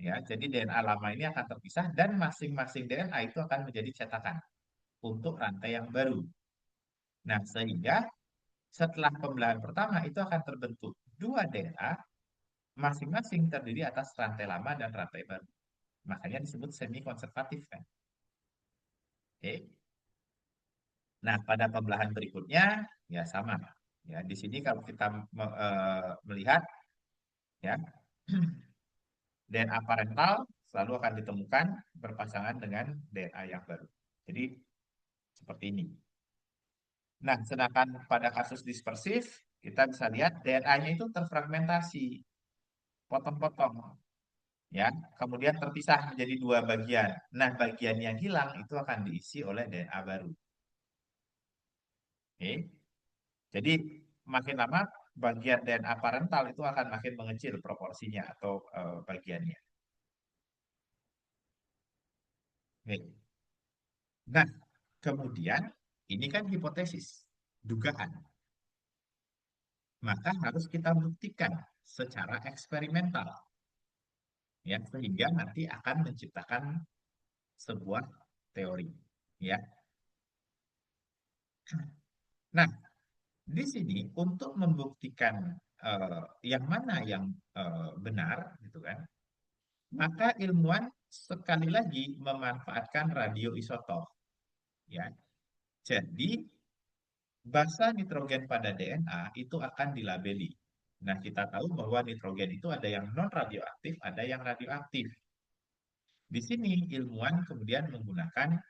Ya, jadi DNA lama ini akan terpisah dan masing-masing DNA itu akan menjadi cetakan untuk rantai yang baru. Nah, sehingga Setelah pembelahan pertama itu akan terbentuk dua DNA, masing-masing terdiri atas rantai lama dan rantai baru. Makanya disebut semi konservatif kan. Oke. Nah, pada pembelahan berikutnya ya sama. Ya, di sini kalau kita melihat ya DNA parental selalu akan ditemukan berpasangan dengan DNA yang baru. Jadi seperti ini. Nah, sedangkan pada kasus dispersif kita bisa lihat DNA-nya itu terfragmentasi, potong-potong, ya, kemudian terpisah menjadi dua bagian. Nah, bagian yang hilang itu akan diisi oleh DNA baru. Oke. Jadi makin lama bagian DNA parental itu akan makin mengecil proporsinya atau bagiannya. Oke. Nah, kemudian ini kan hipotesis, dugaan. Maka harus kita buktikan secara eksperimental, ya, sehingga nanti akan menciptakan sebuah teori, ya. Nah, di sini untuk membuktikan yang mana yang benar, gitu kan, maka ilmuwan sekali lagi memanfaatkan radioisotop, ya. Jadi basa nitrogen pada DNA itu akan dilabeli. Nah, kita tahu bahwa nitrogen itu ada yang non radioaktif, ada yang radioaktif. Di sini ilmuwan kemudian menggunakan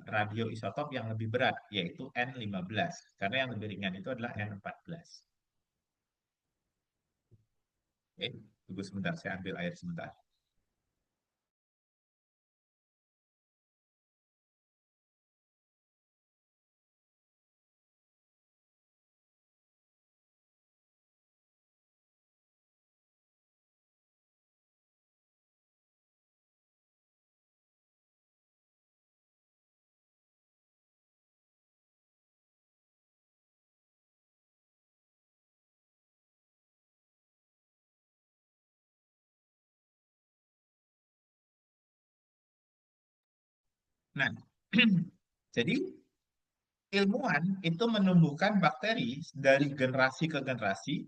radioisotop yang lebih berat, yaitu N15. Karena yang lebih ringan itu adalah N14. Oke, tunggu sebentar, saya ambil air sebentar. Nah, jadi ilmuwan itu menumbuhkan bakteri dari generasi ke generasi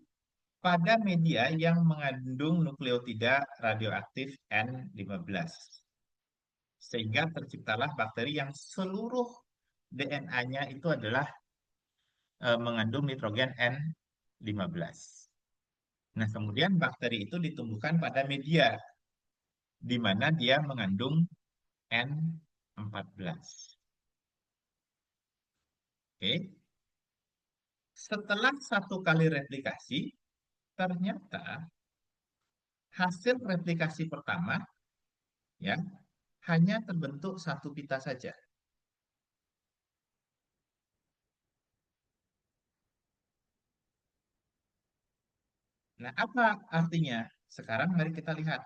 pada media yang mengandung nukleotida radioaktif N15. Sehingga terciptalah bakteri yang seluruh DNA-nya itu adalah mengandung nitrogen N15. Nah, kemudian bakteri itu ditumbuhkan pada media di mana dia mengandung N14. Oke. Setelah satu kali replikasi, ternyata hasil replikasi pertama ya hanya terbentuk satu pita saja. Nah, apa artinya? Sekarang mari kita lihat.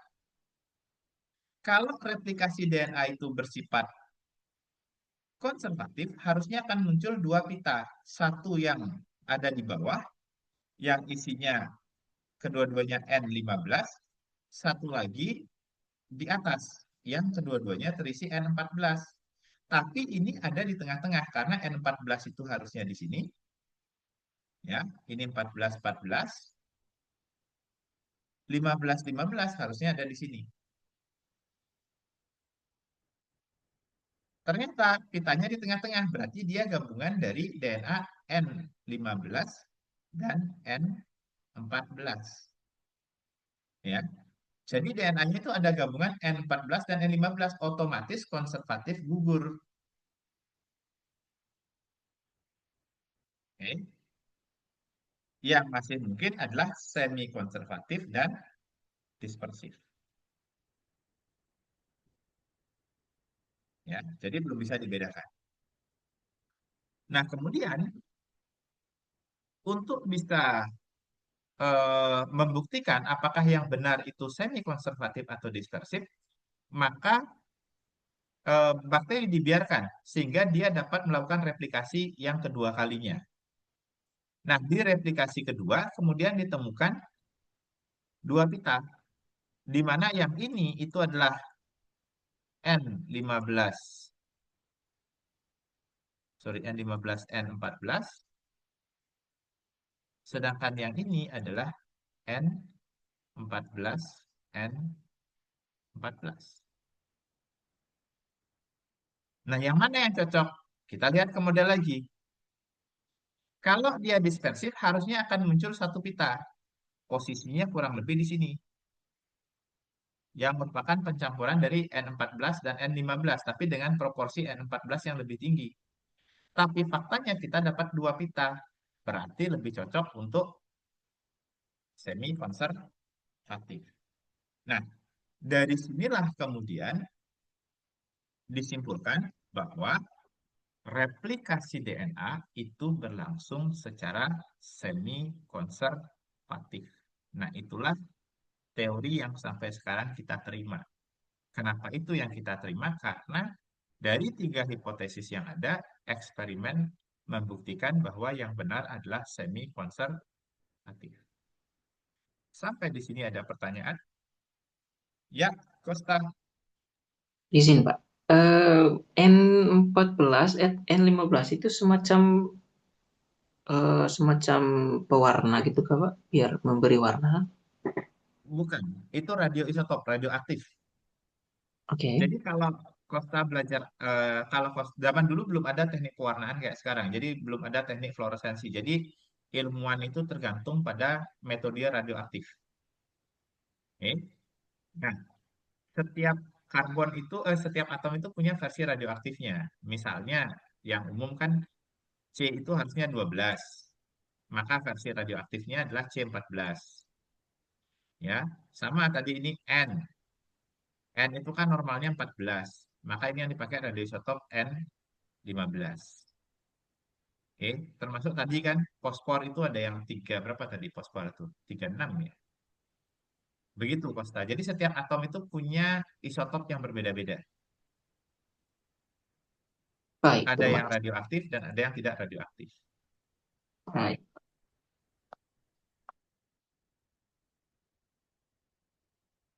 Kalau replikasi DNA itu bersifat konservatif, harusnya akan muncul dua pita. Satu yang ada di bawah, yang isinya kedua-duanya N15, satu lagi di atas, yang kedua-duanya terisi N14. Tapi ini ada di tengah-tengah, karena N14 itu harusnya di sini, ya, ini 14, 14, 15, 15 harusnya ada di sini. Ternyata pitanya di tengah-tengah, berarti dia gabungan dari DNA N15 dan N14. Ya. Jadi DNA-nya itu ada gabungan N14 dan N15, otomatis konservatif gugur. Oke. Yang masih mungkin adalah semi konservatif dan dispersif. Ya, jadi belum bisa dibedakan. Nah, kemudian untuk bisa membuktikan apakah yang benar itu semi konservatif atau dispersif, maka bakteri dibiarkan sehingga dia dapat melakukan replikasi yang kedua kalinya. Nah, di replikasi kedua kemudian ditemukan dua pita, di mana yang ini itu adalah N15, sorry, N15, N14, Sedangkan yang ini adalah N14, N14. Nah, yang mana yang cocok? Kita lihat ke model lagi. Kalau dia dispersif, harusnya akan muncul satu pita. Posisinya kurang lebih di sini. Yang merupakan pencampuran dari N14 dan N15, tapi dengan proporsi N14 yang lebih tinggi. Tapi faktanya kita dapat dua pita. Berarti lebih cocok untuk semi konservatif. Nah, dari sinilah kemudian disimpulkan bahwa replikasi DNA itu berlangsung secara semi konservatif. Nah, itulah teori yang sampai sekarang kita terima. Kenapa itu yang kita terima? Karena dari tiga hipotesis yang ada, eksperimen membuktikan bahwa yang benar adalah semi konservatif. Sampai di sini ada pertanyaan? Ya, Costa. Izin, Pak. N14, N15 itu semacam pewarna gitu kah, Pak? Biar memberi warna. Bukan, itu radioisotop, radioaktif. Oke. Jadi kalau Costa belajar, kalau zaman dulu belum ada teknik pewarnaan kayak sekarang, jadi belum ada teknik fluoresensi. Jadi ilmuwan itu tergantung pada metode radioaktif. Oke. Nah, setiap karbon itu, setiap atom itu punya versi radioaktifnya. Misalnya, yang umum kan C itu harusnya 12, maka versi radioaktifnya adalah C14. Ya, sama tadi ini N. N itu kan normalnya 14, maka ini yang dipakai radioisotop N15. Oke, termasuk tadi kan fosfor itu ada yang tiga berapa tadi fosfor itu? 36 ya. Begitu Kosta. Jadi setiap atom itu punya isotop yang berbeda-beda. Baik, Ada terima yang kasih. radioaktif dan ada yang tidak radioaktif. Baik.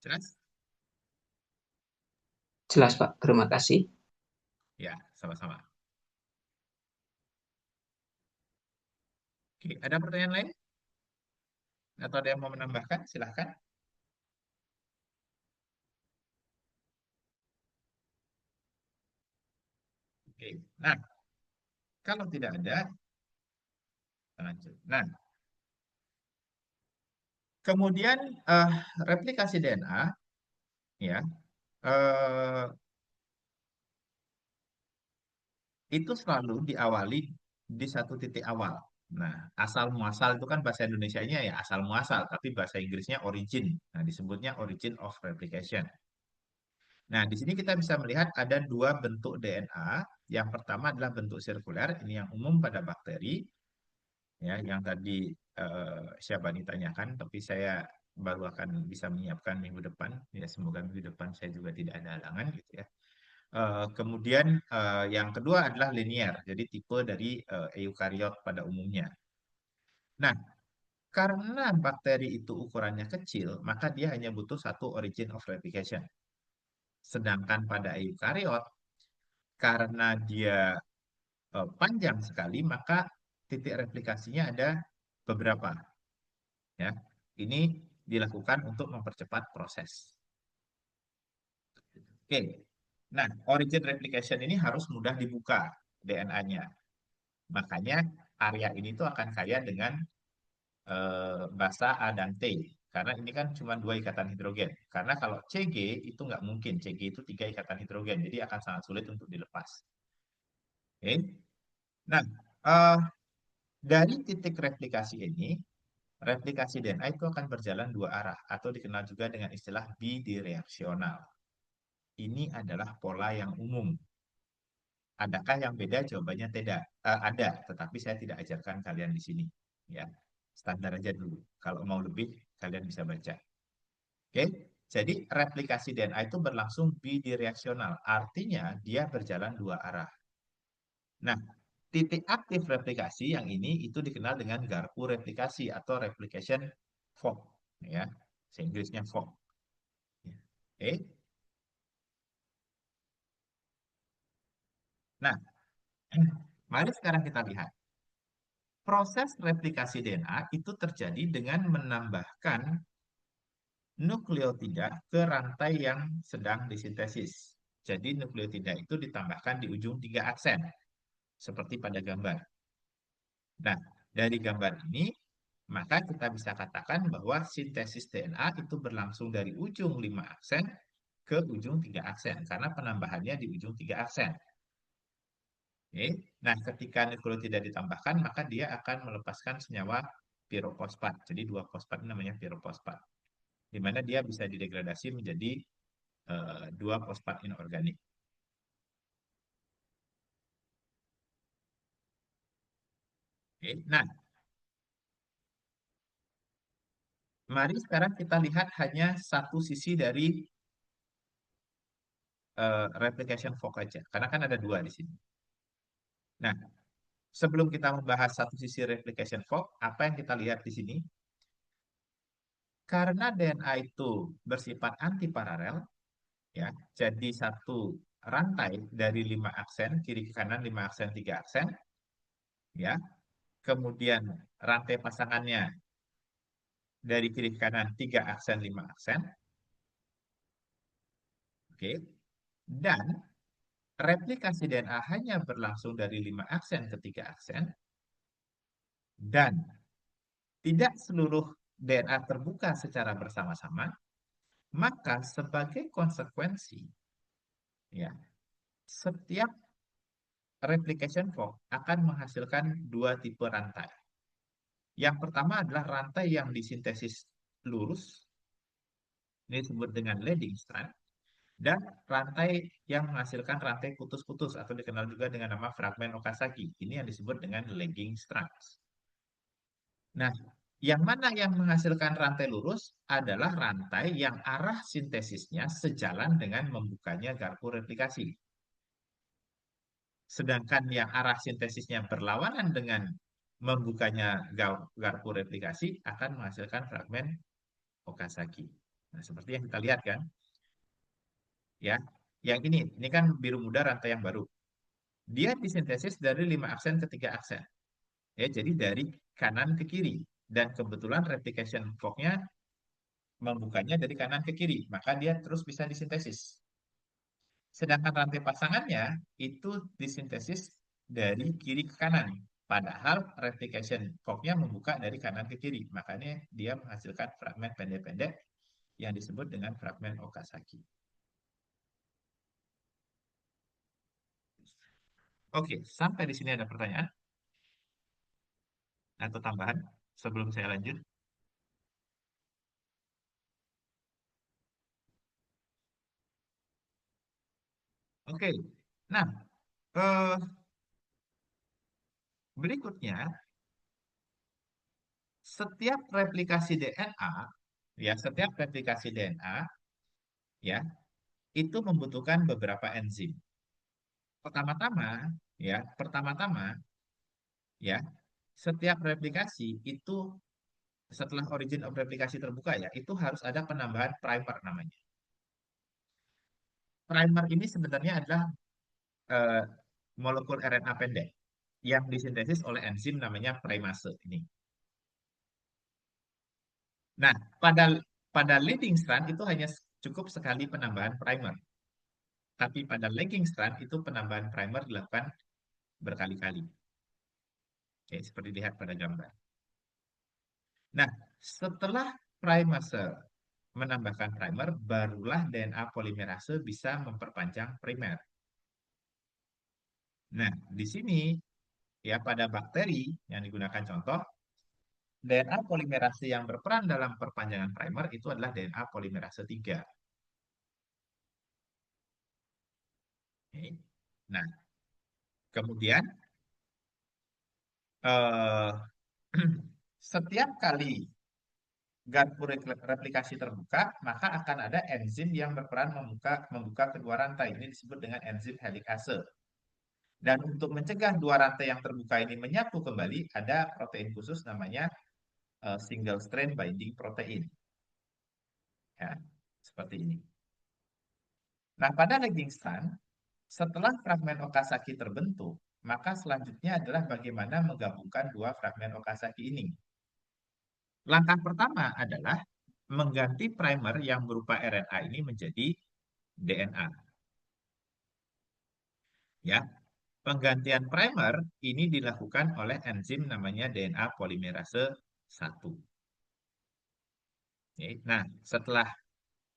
Jelas? Jelas, Pak. Terima kasih. Ya, sama-sama. Oke, ada pertanyaan lain? Atau ada yang mau menambahkan? Silahkan. Oke. Nah, kalau tidak ada, lanjut. Nah, kemudian replikasi DNA, ya, eh, itu selalu diawali di satu titik awal. Nah, asal muasal itu kan bahasa Indonesianya ya asal muasal, tapi bahasa Inggrisnya origin. Nah, disebutnya origin of replication. Nah, di sini kita bisa melihat ada dua bentuk DNA. Yang pertama adalah bentuk sirkuler, ini yang umum pada bakteri, ya, yang tadi Syabani tanyakan, tapi saya baru akan bisa menyiapkan minggu depan. Ya, semoga minggu depan saya juga tidak ada halangan, gitu ya. Kemudian yang kedua adalah linear, jadi tipe dari eukariot pada umumnya. Nah, karena bakteri itu ukurannya kecil, maka dia hanya butuh satu origin of replication. Sedangkan pada eukariot, karena dia panjang sekali, maka titik replikasinya ada beberapa. Ya, ini dilakukan untuk mempercepat proses. Oke, nah origin replication ini harus mudah dibuka DNA-nya. Makanya area ini tuh akan kaya dengan basa A dan T. Karena ini kan cuma dua ikatan hidrogen. Karena kalau CG itu nggak mungkin. CG itu tiga ikatan hidrogen. Jadi akan sangat sulit untuk dilepas. Oke. Nah, eh, dari titik replikasi ini, replikasi DNA itu akan berjalan dua arah. Atau dikenal juga dengan istilah bidireksional. Ini adalah pola yang umum. Adakah yang beda? Jawabannya tidak. Ada, tetapi saya tidak ajarkan kalian di sini. Ya, standar aja dulu. Kalau mau lebih, kalian bisa baca. Oke, jadi replikasi DNA itu berlangsung bidireksional, artinya dia berjalan dua arah. Nah, titik aktif replikasi yang ini itu dikenal dengan garpu replikasi atau replication fork, ya, Inggrisnya fork. Oke, nah, mari sekarang kita lihat proses replikasi DNA itu terjadi dengan menambahkan nukleotida ke rantai yang sedang disintesis. Jadi nukleotida itu ditambahkan di ujung 3 aksen, seperti pada gambar. Nah, dari gambar ini, maka kita bisa katakan bahwa sintesis DNA itu berlangsung dari ujung 5 aksen ke ujung 3 aksen, karena penambahannya di ujung 3 aksen. Oke. Nah, ketika nukleotida ditambahkan, maka dia akan melepaskan senyawa pirofosfat. Jadi 2 fosfat namanya pirofosfat, di mana dia bisa didegradasi menjadi 2 fosfat inorganik. Oke. Nah, mari sekarang kita lihat hanya satu sisi dari replication fork aja, karena kan ada 2 di sini. Nah, sebelum kita membahas satu sisi replication fork, apa yang kita lihat di sini? Karena DNA itu bersifat antiparalel, ya, jadi satu rantai dari 5 aksen, kiri ke kanan 5 aksen, 3 aksen, ya. Kemudian rantai pasangannya dari kiri ke kanan 3 aksen, 5 aksen. Oke. Dan replikasi DNA hanya berlangsung dari 5 aksen ke 3 aksen, dan tidak seluruh DNA terbuka secara bersama-sama, maka sebagai konsekuensi, ya, setiap replication fork akan menghasilkan 2 tipe rantai. Yang pertama adalah rantai yang disintesis lurus, ini disebut dengan leading strand, dan rantai yang menghasilkan rantai putus-putus atau dikenal juga dengan nama fragmen Okazaki. Ini yang disebut dengan lagging strands. Nah, yang mana yang menghasilkan rantai lurus adalah rantai yang arah sintesisnya sejalan dengan membukanya garpu replikasi. Sedangkan yang arah sintesisnya berlawanan dengan membukanya garpu replikasi akan menghasilkan fragmen Okazaki. Nah, seperti yang kita lihat kan, ya. Yang ini kan biru muda rantai yang baru. Dia disintesis dari 5 aksen ke 3 aksen. Ya, jadi dari kanan ke kiri. Dan kebetulan replication fork-nya membukanya dari kanan ke kiri, maka dia terus bisa disintesis. Sedangkan rantai pasangannya itu disintesis dari kiri ke kanan. Padahal replication fork-nya membuka dari kanan ke kiri. Makanya dia menghasilkan fragmen pendek-pendek yang disebut dengan fragmen Okazaki. Oke, sampai di sini ada pertanyaan atau tambahan sebelum saya lanjut? Oke, nah eh, berikutnya setiap replikasi DNA ya itu membutuhkan beberapa enzim. Pertama-tama ya setiap replikasi itu setelah origin of replikasi terbuka ya itu harus ada penambahan primer namanya. Primer ini sebenarnya adalah eh, molekul RNA pendek yang disintesis oleh enzim namanya primase ini. Nah, pada pada leading strand itu hanya cukup sekali penambahan primer. Tapi pada lagging strand itu penambahan primer dilakukan berkali-kali. Oke, seperti dilihat pada gambar. Nah, setelah primase menambahkan primer, barulah DNA polimerase bisa memperpanjang primer. Nah, di sini ya pada bakteri yang digunakan contoh, DNA polimerase yang berperan dalam perpanjangan primer itu adalah DNA polimerase 3. Oke. Nah, kemudian eh, setiap kali garpu replikasi terbuka, maka akan ada enzim yang berperan membuka kedua rantai. Ini disebut dengan enzim helikase. Dan untuk mencegah dua rantai yang terbuka ini menyatu kembali, ada protein khusus namanya single strand binding protein. Ya, seperti ini. Nah, pada lagging strand, setelah fragmen Okazaki terbentuk, maka selanjutnya adalah bagaimana menggabungkan dua fragmen Okazaki ini. Langkah pertama adalah mengganti primer yang berupa RNA ini menjadi DNA. Ya, penggantian primer ini dilakukan oleh enzim namanya DNA polimerase 1. Oke, nah, setelah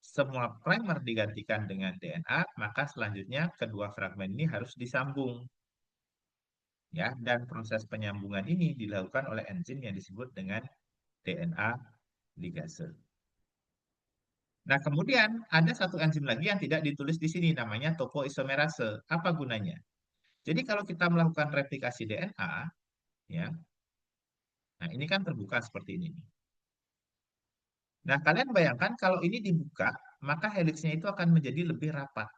semua primer digantikan dengan DNA, maka selanjutnya kedua fragmen ini harus disambung. Ya, dan proses penyambungan ini dilakukan oleh enzim yang disebut dengan DNA ligase. Nah, kemudian ada satu enzim lagi yang tidak ditulis di sini, namanya topoisomerase. Apa gunanya? Jadi kalau kita melakukan replikasi DNA, ya, nah ini kan terbuka seperti ini nih. Nah, kalian bayangkan kalau ini dibuka, maka heliksnya itu akan menjadi lebih rapat.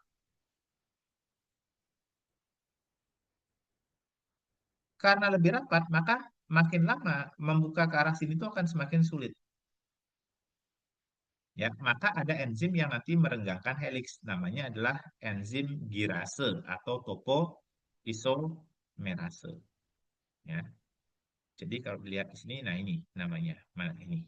Karena lebih rapat, maka makin lama membuka ke arah sini itu akan semakin sulit. Ya, maka ada enzim yang nanti merenggangkan heliks, namanya adalah enzim girase atau topoisomerase. Ya. Jadi kalau dilihat di sini, nah ini namanya, mana ini.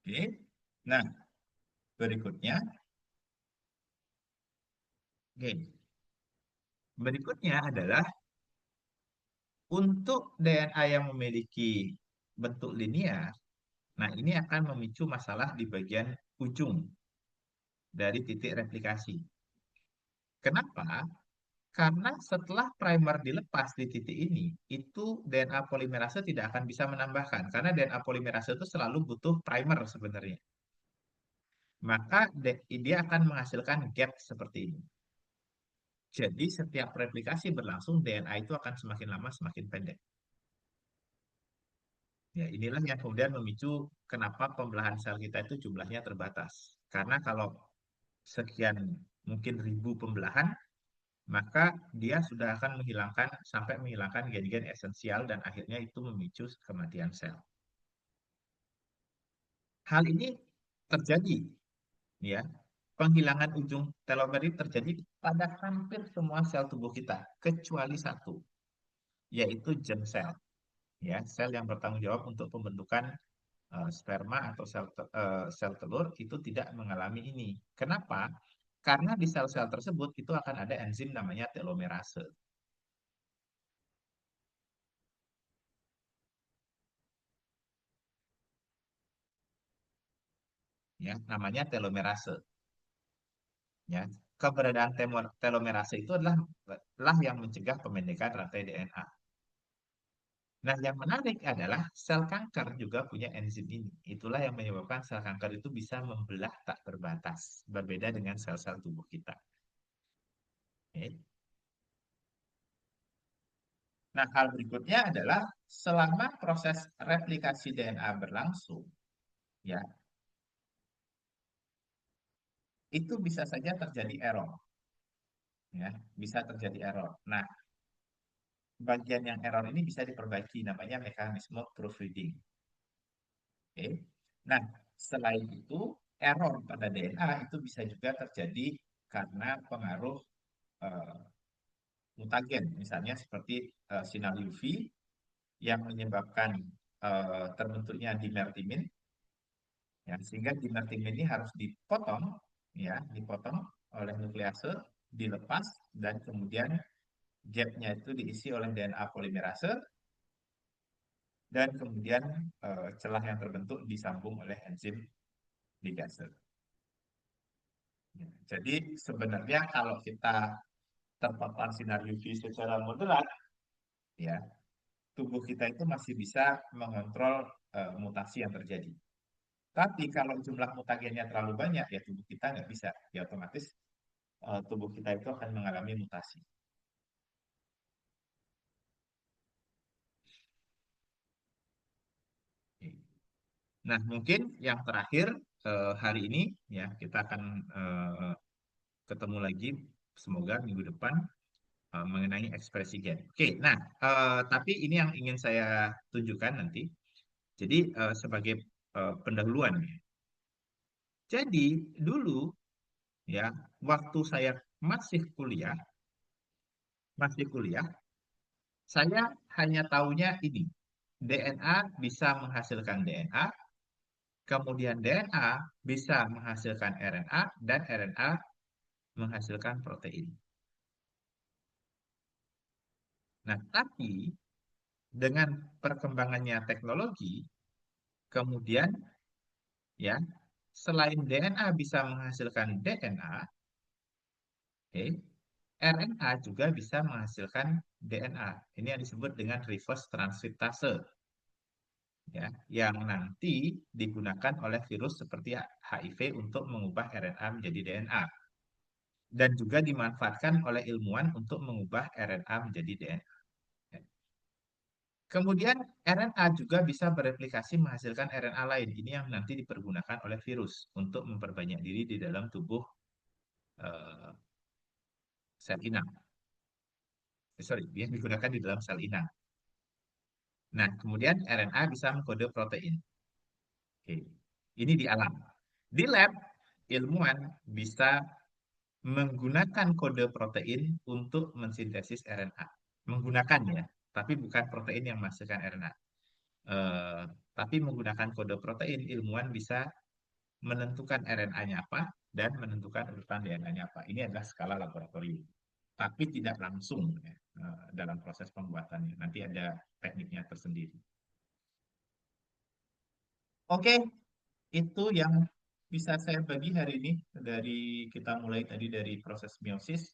Oke. Nah, berikutnya, oke. Berikutnya adalah untuk DNA yang memiliki bentuk linear, nah ini akan memicu masalah di bagian ujung dari titik replikasi. Kenapa? Karena setelah primer dilepas di titik ini, itu DNA polimerase tidak akan bisa menambahkan. Karena DNA polimerase itu selalu butuh primer sebenarnya. Maka dia akan menghasilkan gap seperti ini. Jadi setiap replikasi berlangsung, DNA itu akan semakin lama semakin pendek. Ya, inilah yang kemudian memicu kenapa pembelahan sel kita itu jumlahnya terbatas. Karena kalau sekian mungkin ribu pembelahan, maka dia sudah akan menghilangkan sampai menghilangkan gen-gen esensial dan akhirnya itu memicu kematian sel. Hal ini terjadi, ya. Penghilangan ujung telomer ini terjadi pada hampir semua sel tubuh kita, kecuali satu, yaitu germ cell, ya, sel yang bertanggung jawab untuk pembentukan sperma atau sel telur itu tidak mengalami ini. Kenapa? Karena di sel-sel tersebut itu akan ada enzim namanya telomerase. Ya, namanya telomerase. Ya, keberadaan telomerase itu adalah yang mencegah pemendekan rantai DNA. Nah, yang menarik adalah sel kanker juga punya enzim ini. Itulah yang menyebabkan sel kanker itu bisa membelah tak berbatas, berbeda dengan sel-sel tubuh kita. Oke. Nah, hal berikutnya adalah selama proses replikasi DNA berlangsung, ya, itu bisa saja terjadi error, ya, bisa terjadi error. Nah, bagian yang error ini bisa diperbaiki, namanya mekanisme proofreading. Oke. Nah, selain itu, error pada DNA itu bisa juga terjadi karena pengaruh eh, mutagen, misalnya seperti sinar UV yang menyebabkan terbentuknya dimertimin, ya, sehingga dimertimin ini harus dipotong, ya, dipotong oleh nuklease, dilepas, dan kemudian gapnya itu diisi oleh DNA polimerase, dan kemudian celah yang terbentuk disambung oleh enzim ligase. Ya, jadi sebenarnya kalau kita terpapar sinar UV secara moderat, ya, tubuh kita itu masih bisa mengontrol mutasi yang terjadi. Tapi kalau jumlah mutagennya terlalu banyak, ya tubuh kita nggak bisa. Ya otomatis tubuh kita itu akan mengalami mutasi. Nah, mungkin yang terakhir hari ini ya kita akan ketemu lagi semoga minggu depan mengenai ekspresi gen. Oke, nah tapi ini yang ingin saya tunjukkan nanti. Jadi sebagai pendahuluan. Jadi dulu ya waktu saya masih kuliah, saya hanya taunya ini. DNA bisa menghasilkan DNA, kemudian DNA bisa menghasilkan RNA, dan RNA menghasilkan protein. Nah, tapi dengan perkembangannya teknologi, kemudian ya, selain DNA bisa menghasilkan DNA, oke, RNA juga bisa menghasilkan DNA. Ini yang disebut dengan reverse transkriptase, ya, yang nanti digunakan oleh virus seperti HIV untuk mengubah RNA menjadi DNA. Dan juga dimanfaatkan oleh ilmuwan untuk mengubah RNA menjadi DNA. Kemudian RNA juga bisa bereplikasi menghasilkan RNA lain. Ini yang nanti dipergunakan oleh virus untuk memperbanyak diri di dalam tubuh sel inang. Sorry, yang digunakan di dalam sel inang. Nah, kemudian RNA bisa mengkode protein. Oke. Ini di alam. Di lab, ilmuwan bisa menggunakan kode protein untuk mensintesis RNA. Menggunakan ya, tapi bukan protein yang menghasilkan RNA. Eh, tapi menggunakan kode protein, ilmuwan bisa menentukan RNA-nya apa dan menentukan urutan DNA-nya apa. Ini adalah skala laboratorium. Tapi tidak langsung ya, dalam proses pembuatannya. Nanti ada tekniknya tersendiri. Oke, itu yang bisa saya bagi hari ini dari kita mulai tadi dari proses meiosis,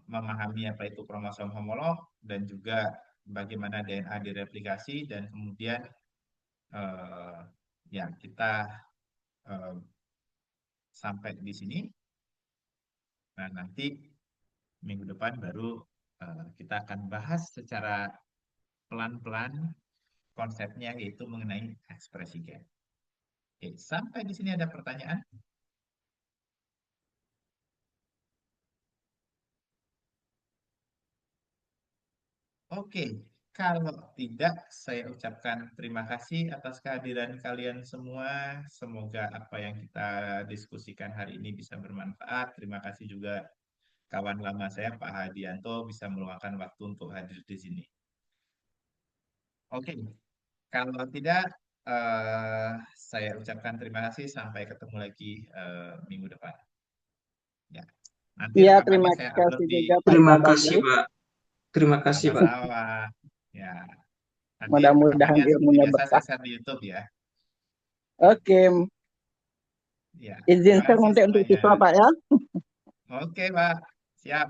memahami apa itu kromosom homolog dan juga bagaimana DNA direplikasi dan kemudian eh, ya kita eh, sampai di sini. Nah, nanti minggu depan baru kita akan bahas secara pelan-pelan konsepnya yaitu mengenai ekspresi gen. Oke, sampai di sini ada pertanyaan? Oke, kalau tidak, saya ucapkan terima kasih atas kehadiran kalian semua. Semoga apa yang kita diskusikan hari ini bisa bermanfaat. Terima kasih juga kawan lama saya, Pak Hadianto, bisa meluangkan waktu untuk hadir di sini. Oke, kalau tidak, eh, saya ucapkan terima kasih. Sampai ketemu lagi minggu depan. Ya, nanti Iya, rekamannya terima saya upload kasih di juga Pak Terima kasih, Bagus. Pak. Terima kasih, Pak. sama-sama. Ya, nanti Mudah-mudahan rekamannya seperti ilmunya biasa saya berkah. share di YouTube ya. Oke, Ya, izin terima share kasih nanti untuk semuanya. siswa Pak ya. Oke, Pak. Siap.